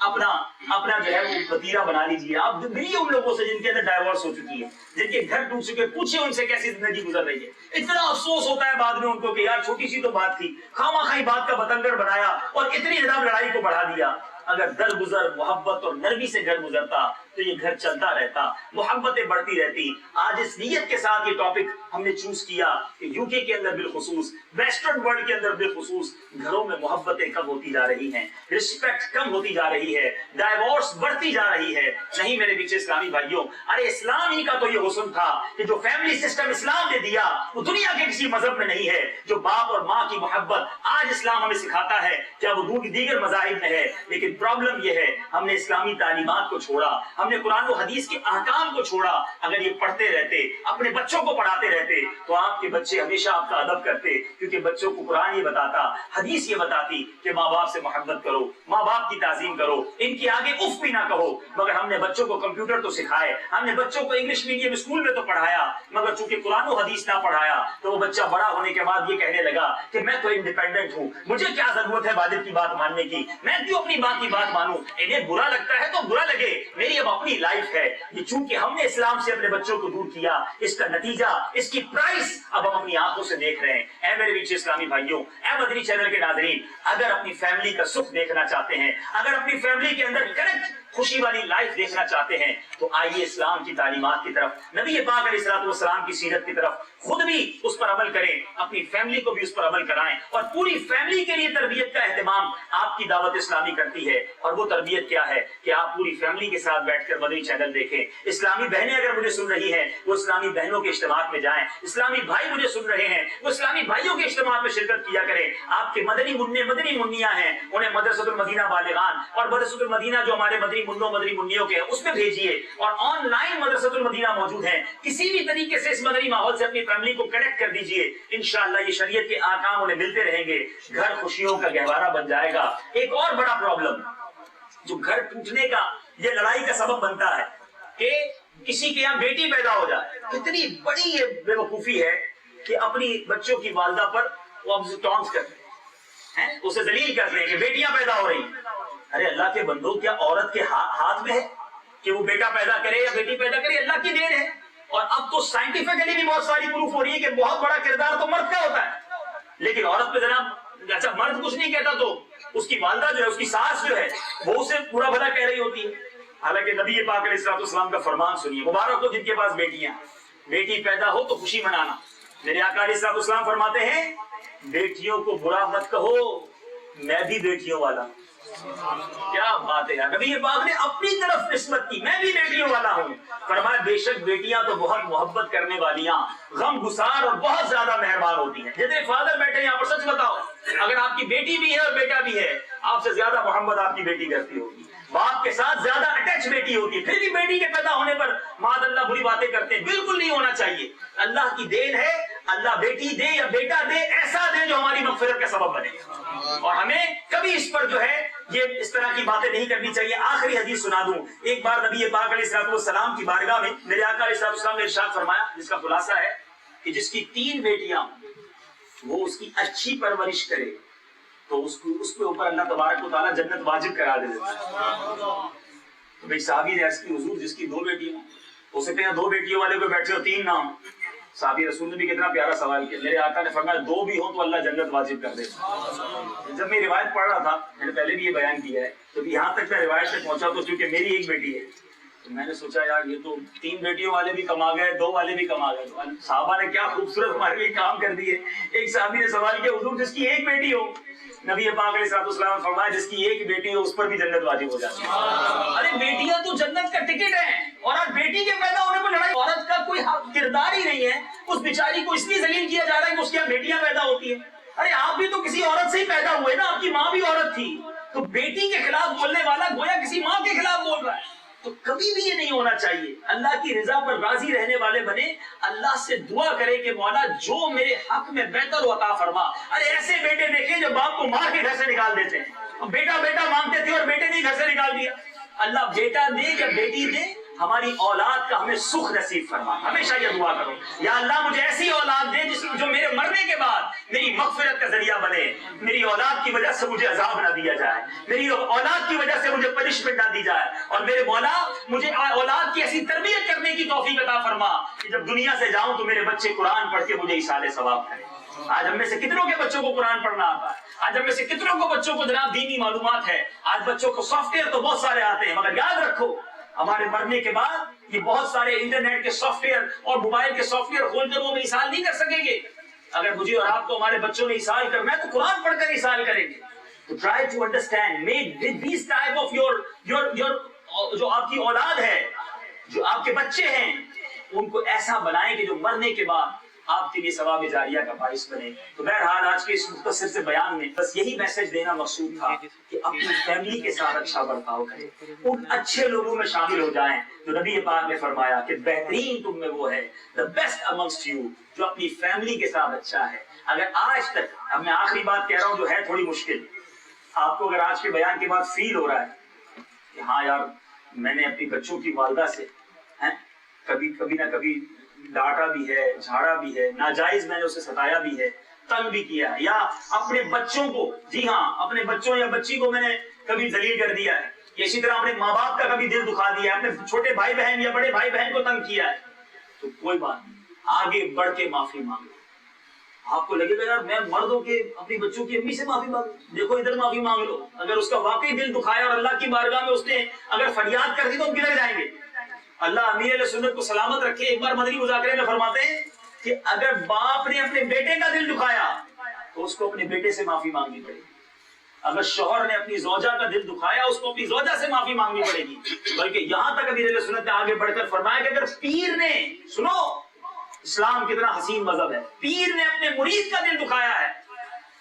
B: اپنا جو ہے وہ وتیرہ بنا لیجیے. آپ ملیے ان لوگوں سے جن کے اندر ڈائیورس ہو چکی ہے, جن کے گھر ٹوٹ چکے, پوچھیں ان سے کیسی زندگی گزر رہی ہے. اتنا افسوس ہوتا ہے بعد میں ان کو کہ یار چھوٹی سی تو بات تھی, خواہ مخواہ بات کا بتنگڑ بنایا اور اتنی زیادہ لڑائی کو بڑھا دیا. اگر درگزر محبت اور نرمی سے گھر گزرتا تو یہ گھر چلتا رہتا، محبتیں بڑھتی رہتی۔ آج اس نیت کے ساتھ یہ ٹاپک ہم نے چوز کیا کہ یوکے کے اندر بالخصوص، ویسٹرن ورلڈ کے اندر بالخصوص گھروں میں محبتیں کم ہوتی جا رہی ہیں، رسپیکٹ کم ہوتی جا رہی ہے، ڈائیورس بڑھتی جا رہی ہے۔ نہیں میرے پیچھے اسلامی بھائیوں، ارے اسلام ہی کا تو یہ حسن تھا کہ جو فیملی سسٹم اسلام نے دیا وہ دنیا کے کسی مذہب میں نہیں ہے۔ جو باپ اور ماں کی محبت آج اسلام ہمیں سکھاتا ہے کیا وہ دیگر مذاہب میں ہے، لیکن پرابلم یہ ہے ہم نے اسلامی تعلیمات کو چھوڑا، ہم نے قرآن و حدیث کے احکام کو چھوڑا۔ اگر یہ پڑھتے رہتے، اپنے بچوں کو پڑھاتے رہتے تو آپ کے بچے ہمیشہ آپ کا ادب کرتے، کیونکہ بچوں کو قرآن یہ بتاتا، حدیث یہ بتاتی کہ ماں باپ سے محبت کرو، ماں باپ کی تعظیم کرو، ان کے آگے اف بھی نہ کہو۔ مگر ہم نے بچوں کو کمپیوٹر تو سکھائے، ہم نے بچوں کو انگلش میڈیم اسکول میں تو پڑھایا، مگر چونکہ قرآن و حدیث نہ پڑھایا تو وہ بچہ بڑا ہونے کے بعد یہ کہنے لگا کہ میں تو انڈیپینڈنٹ ہوں، مجھے کیا ضرورت ہے والد کی بات ماننے کی، میں کیوں اپنی ماں کی بات مانوں، انہیں برا لگتا ہے تو برا لگے، میری اب اپنی لائف ہے۔ یہ چونکہ ہم نے اسلام سے اپنے بچوں کو دور کیا، اس کا نتیجہ، اس کی پرائس اب ہم اپنی آنکھوں سے دیکھ رہے ہیں۔ اے میرے پیچھے اسلامی بھائیوں، اے مدنی چینل کے ناظرین، اگر اپنی فیملی کا سکھ دیکھنا چاہتے ہیں، اگر اپنی فیملی کے اندر کریکٹ خوشی والی لائف دیکھنا چاہتے ہیں تو آئیے اسلام کی تعلیمات کی طرف، نبی پاک علیہ الصلوۃ والسلام کی سیرت کی طرف خود بھی اس پر عمل کریں، اپنی فیملی کو بھی اس پر عمل کرائیں، اور پوری فیملی کے لیے تربیت کا اہتمام آپ کی دعوت اسلامی کرتی ہے۔ اور وہ تربیت کیا ہے کہ آپ پوری فیملی کے ساتھ بیٹھ کر مدنی چینل دیکھیں۔ اسلامی بہنیں اگر مجھے سن رہی ہیں وہ اسلامی بہنوں کے اجتماعات میں جائیں، اسلامی بھائی مجھے سن رہے ہیں وہ اسلامی بھائیوں کے اجتماعات میں شرکت کیا کریں۔ آپ کے مدنی منع مدنی منیاں ہیں انہیں مدرسۃ المدینہ بالغان اور مدرسۃ المدینہ جو ہمارے مدنی منوں مدنی منیوں کے ہیں اس میں بھیجیے، اور آن لائن مدرسۃ المدینہ موجود ہیں، کسی بھی طریقے سے اس مدنی ماحول سے اپنی فیملی کو کنیکٹ کر دیجیے، انشاءاللہ یہ شریعت کے احکام انہیں ملتے رہیں گے، گھر خوشیوں کا گہوارہ بن جائے گا۔ ایک اور بڑا پرابلم جو گھر ٹوٹنے کا، یہ لڑائی کا سبب بنتا ہے کہ کسی کے یہاں بیٹی پیدا ہو جائے، کتنی بڑی یہ بے وقوفی ہے کہ اپنی بچوں کی والدہ پر وہ ٹانٹ کرتے ہیں، اسے ذلیل کرتے ہیں کہ بیٹیاں پیدا ہو رہی ہیں۔ ارے اللہ کے بندو، کیا عورت کے ہاتھ میں ہے کہ وہ بیٹا پیدا کرے یا بیٹی پیدا کرے؟ اللہ کی دین ہے۔ اور اب تو سائنٹیفکلی بھی بہت ساری پروف ہو رہی ہے کہ بہت بڑا کردار تو مرد کا ہوتا ہے، لیکن عورت پہ جناب، اچھا مرد کچھ نہیں کہتا تو اس کی والدہ جو ہے، اس کی ساس جو ہے، وہ اسے پورا بھلا کہہ رہی ہوتی ہے۔ حالانکہ نبی پاک علیہ الصلوۃ والسلام کا فرمان سنیے، مبارک ہو جن کے پاس بیٹیاں، بیٹی پیدا ہو تو خوشی منانا۔ میرے آقا علیہ الصلوۃ والسلام فرماتے ہیں بیٹیوں کو برا مت کہو، میں بھی بیٹیوں والا ہوں۔ کیا بات ہے یار، نبی پاک نے اپنی طرف نسبت کی، میں بھی بیٹیوں والا ہوں۔ فرمایا بے شک بیٹیاں تو بہت محبت کرنے والیاں، غم گسار اور بہت زیادہ مہربان ہوتی ہیں۔ جتنے فادر بیٹھے ہیں یہاں پر، سچ بتاؤ، اگر آپ کی بیٹی بھی ہے اور بیٹا بھی ہے، آپ سے زیادہ محبت آپ کی بیٹی کرتی ہوگی، باپ کے ساتھ زیادہ اٹیچ بیٹی ہوتی ہے۔ پھر بھی بیٹی کے پیدا ہونے پر معاذ اللہ بری باتیں کرتے ہیں، بالکل نہیں ہونا چاہیے۔ اللہ کی دین ہے، اللہ بیٹی دے یا بیٹا دے، ایسا دے جو ہماری مغفرت کا سبب بنے، اور ہمیں کبھی اس پر جو ہے یہ اس طرح کی باتیں نہیں کرنی چاہیے۔ آخری حدیث سنا دوں، ایک بار نبی پاک علیہ الصلوۃ والسلام کی بارگاہ میں میرے آقا علیہ الصلوۃ والسلام نے ارشاد فرمایا، جس کا خلاصہ ہے کہ جس کی 3 بیٹیاں وہ اس کی اچھی پرورش کرے تو اس کے اوپر اللہ تبارک و تعالیٰ جنت واجب کرا دے دیتا ہے۔ تو ایک صحابی نے عرض کی حضور جس کی 2 بیٹیاں، ہو سکتے ہیں 2 بیٹیوں والے کو بیٹھے ہو 3 نام۔ صحابی رسول نے بھی کتنا پیارا سوال کیا، میرے آقا نے فرمایا 2 بھی ہوں تو اللہ جنت واجب کر دیتا۔ جب میں روایت پڑھ رہا تھا، میں نے پہلے بھی یہ بیان کیا ہے، تو یہاں تک میں روایت تک پہنچا تو چونکہ میری ایک بیٹی ہے تو میں نے سوچا یار یہ تو 3 بیٹیوں والے بھی کما گئے، 2 والے بھی کما گئے۔ تو صحابہ نے کیا خوبصورت ہمارے لیے کام کر دیے۔ ایک صحابی نے سوال کیا حضور جس کی 1 بیٹی ہو، نبی پاک علیہ الصلوۃ والسلام نے فرمایا جس کی 1 بیٹی ہو اس پر بھی جنت واجب ہو جاتی ہے۔ ارے بیٹیاں تو جنت کا ٹکٹ ہے، اور آج بیٹی کے پیدا ہونے پر لڑائی، عورت کا کوئی کردار ہی نہیں ہے، اس بیچاری کو اس لیے ذلیل کیا جا رہا ہے کہ اس کے یہاں بیٹیاں پیدا ہوتی ہیں۔ ارے آپ بھی تو کسی عورت سے ہی پیدا ہوئے نا، آپ کی ماں بھی عورت تھی، تو بیٹی کے خلاف بولنے والا گویا کسی ماں کے خلاف بول رہا ہے۔ تو کبھی بھی یہ نہیں ہونا چاہیے، اللہ کی رضا پر راضی رہنے والے بنے، اللہ سے دعا کرے کہ مولا جو میرے حق میں بہتر عطا فرما۔ ارے ایسے بیٹے دیکھیں جو باپ کو مار کے گھر سے نکال دیتے ہیں، بیٹا بیٹا مانگتے تھے اور بیٹے نے گھر سے نکال دیا۔ اللہ بیٹا دے یا بیٹی دے، ہماری اولاد کا ہمیں سکھ نصیب فرما۔ ہمیشہ یہ دعا کرو، یا اللہ مجھے ایسی اولاد دے جو میرے مرنے کے بعد میری مغفرت کا ذریعہ بنے، میری اولاد کی وجہ سے مجھے عذاب نہ دیا جائے، میری اولاد کی وجہ سے مجھے پنشمنٹ نہ دی جائے، اور میرے مولا مجھے اولاد کی ایسی تربیت کرنے کی توفیق عطا فرما کہ جب دنیا سے جاؤں تو میرے بچے قرآن پڑھ کے مجھے ایصال ثواب کریں۔ آج ہم میں سے کتنوں کے بچوں کو قرآن پڑھنا آتا ہے؟ آج ہم میں سے کتنوں کو بچوں کو جناب دینی معلومات ہے؟ آج بچوں کو سافٹ ویئر تو بہت سارے آتے ہیں، مگر یاد رکھو ہمارے مرنے کے بعد یہ بہت سارے انٹرنیٹ کے سافٹ ویئر اور موبائل کے سافٹ ویئر کھول کر وہ ایصال نہیں کر سکیں گے۔ اگر مجھے اور آپ کو ہمارے بچوں نے ایصال کرنا ہے تو قرآن پڑھ کر ایصال کریں گے۔ تو try to understand make this type of your جو آپ کی اولاد ہے، جو آپ کے بچے ہیں، ان کو ایسا بنائیں کہ جو مرنے کے بعد آپ کے لیے ثواب جاریہ کا باعث بنے۔ تو بہرحال آج کے اس مختصر سے بیان میں بس یہی میسج دینا مقصود تھا کہ اپنی فیملی کے ساتھ اچھا برتاؤ کریں، ان اچھے لوگوں میں شامل ہو جائیں جو نبی پاک نے فرمایا کہ بہترین تم میں وہ ہے، the best amongst you، جو اپنی فیملی کے ساتھ اچھا ہے۔ اگر آج تک، اب میں آخری بات کہہ رہا ہوں جو ہے تھوڑی مشکل، آپ کو اگر آج کے بیان کے بعد فیل ہو رہا ہے کہ ہاں یار میں نے اپنی بچوں کی والدہ سے کبھی نہ کبھی ڈانٹا بھی ہے، جھاڑا بھی ہے، ناجائز میں نے اسے ستایا بھی ہے، تنگ بھی کیا ہے، یا اپنے بچوں کو، جی ہاں اپنے بچوں یا بچی کو میں نے کبھی ذلیل کر دیا ہے، یا اسی طرح اپنے ماں باپ کا کبھی دل دکھا دیا ہے، اپنے چھوٹے بھائی بہن یا بڑے بھائی بہن کو تنگ کیا ہے، تو کوئی بات نہیں، آگے بڑھ کے معافی مانگو۔ آپ کو لگے گا یار میں مردوں کے اپنی بچوں کی امی سے معافی مانگوں، دیکھو ادھر معافی مانگ لو۔ اگر اس کا واقعی دل دکھایا اور اللہ کی بارگاہ میں اس نے اگر فریاد کر دی تو ہم کدھر جائیں گے؟ اللہ امیر علیہ سنت کو سلامت رکھے، ایک بار مدنی مذاکرے میں فرماتے ہیں کہ اگر باپ نے اپنے بیٹے کا دل دکھایا تو اس کو اپنے بیٹے سے معافی مانگنی پڑے گی، اگر شوہر نے اپنی زوجہ کا دل دکھایا اس کو اپنی زوجہ سے معافی مانگنی پڑے گی۔ بلکہ یہاں تک امیر علیہ سنت نے آگے بڑھ کر فرمایا کہ اگر پیر نے، سنو اسلام کتنا حسین مذہب ہے، پیر نے اپنے مرید کا دل دکھایا ہے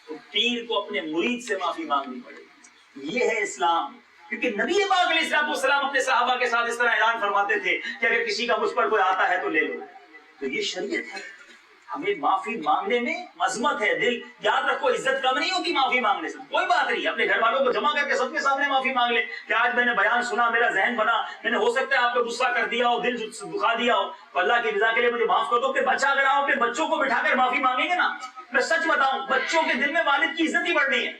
B: تو پیر کو اپنے مرید سے معافی مانگنی پڑے گی۔ یہ ہے اسلام۔ کیونکہ نبی پاک علیہ السلام اپنے صحابہ کے ساتھ اس طرح اعلان فرماتے تھے کہ اگر کسی کا مجھ پر کوئی آتا ہے تو لے لو۔ تو یہ شریعت ہے، ہمیں معافی مانگنے میں عظمت ہے۔ دل یاد رکھو، عزت کم نہیں ہوتی معافی مانگنے سے، کوئی بات نہیں، اپنے گھر والوں کو جمع کر کے سب کے سامنے معافی مانگ لیں کہ آج میں نے بیان سنا، میرا ذہن بنا، میں نے ہو سکتا ہے آپ کو غصہ کر دیا ہو، دل دکھا دیا ہو، تو اللہ کی رضا کے لیے مجھے معاف کر دو۔ پھر بچہ اگر آپ اپنے بچوں کو بٹھا کر معافی مانگیں گے نا، میں سچ بتاؤں بچوں کے دل میں والد کی عزت ہی بڑھنی ہے۔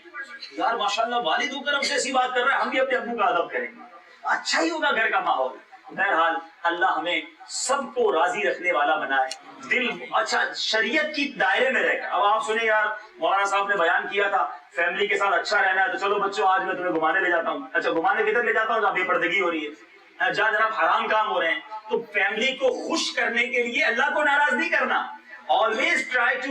B: یار ماشاءاللہ والد ہو کر ہم سے ایسی بات کر رہا ہے، ہم بھی اپنے ابو کا ادب کریں گے، اچھا ہی ہوگا گھر کا ماحول۔ بہرحال اللہ ہمیں سب کو راضی رکھنے والا بنائے، دل اچھا شریعت کی دائرے میں رہ کر۔ اب آپ سنیں یار، مولانا صاحب نے بیان کیا تھا فیملی کے ساتھ اچھا رہنا ہے، تو چلو بچوں آج میں تمہیں گھمانے لے جاتا ہوں۔ اچھا گھمانے کدھر لے جاتا ہوں؟ جہاں بے پردگی ہو رہی ہے، جہاں جناب حرام کام ہو رہے ہیں۔ تو فیملی کو خوش کرنے کے لیے اللہ کو ناراض نہیں کرنا، always try to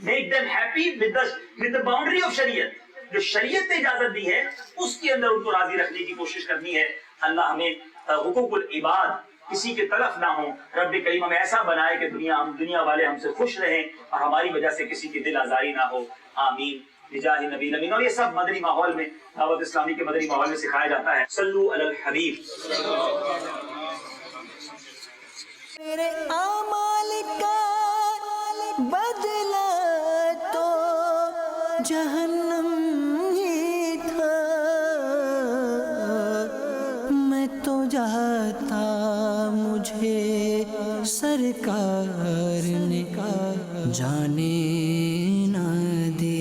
B: make them happy with the boundary of شریعت۔ جو شریعت نے اجازت دی ہے اس کے اندر ان کو راضی رکھنے کی کوشش کرنی ہے۔ اللہ ہمیں حقوق العباد کسی کے طرف نہ ہوں، رب کریم ہمیں ایسا بنائے کہ دنیا والے ہم سے خوش رہیں اور ہماری وجہ سے کسی کی دل آزاری نہ ہو، آمین بجاہ نبی الامین۔ اور یہ سب مدنی ماحول میں، دعوت اسلامی کے مدنی ماحول میں سکھایا جاتا ہے۔ صلو علی الحبیب۔
A: میرے اعمال کا بدلہ تو جہنم ہی تھا، میں تو جاتا مجھے سرکار نے جانے نہ دیا۔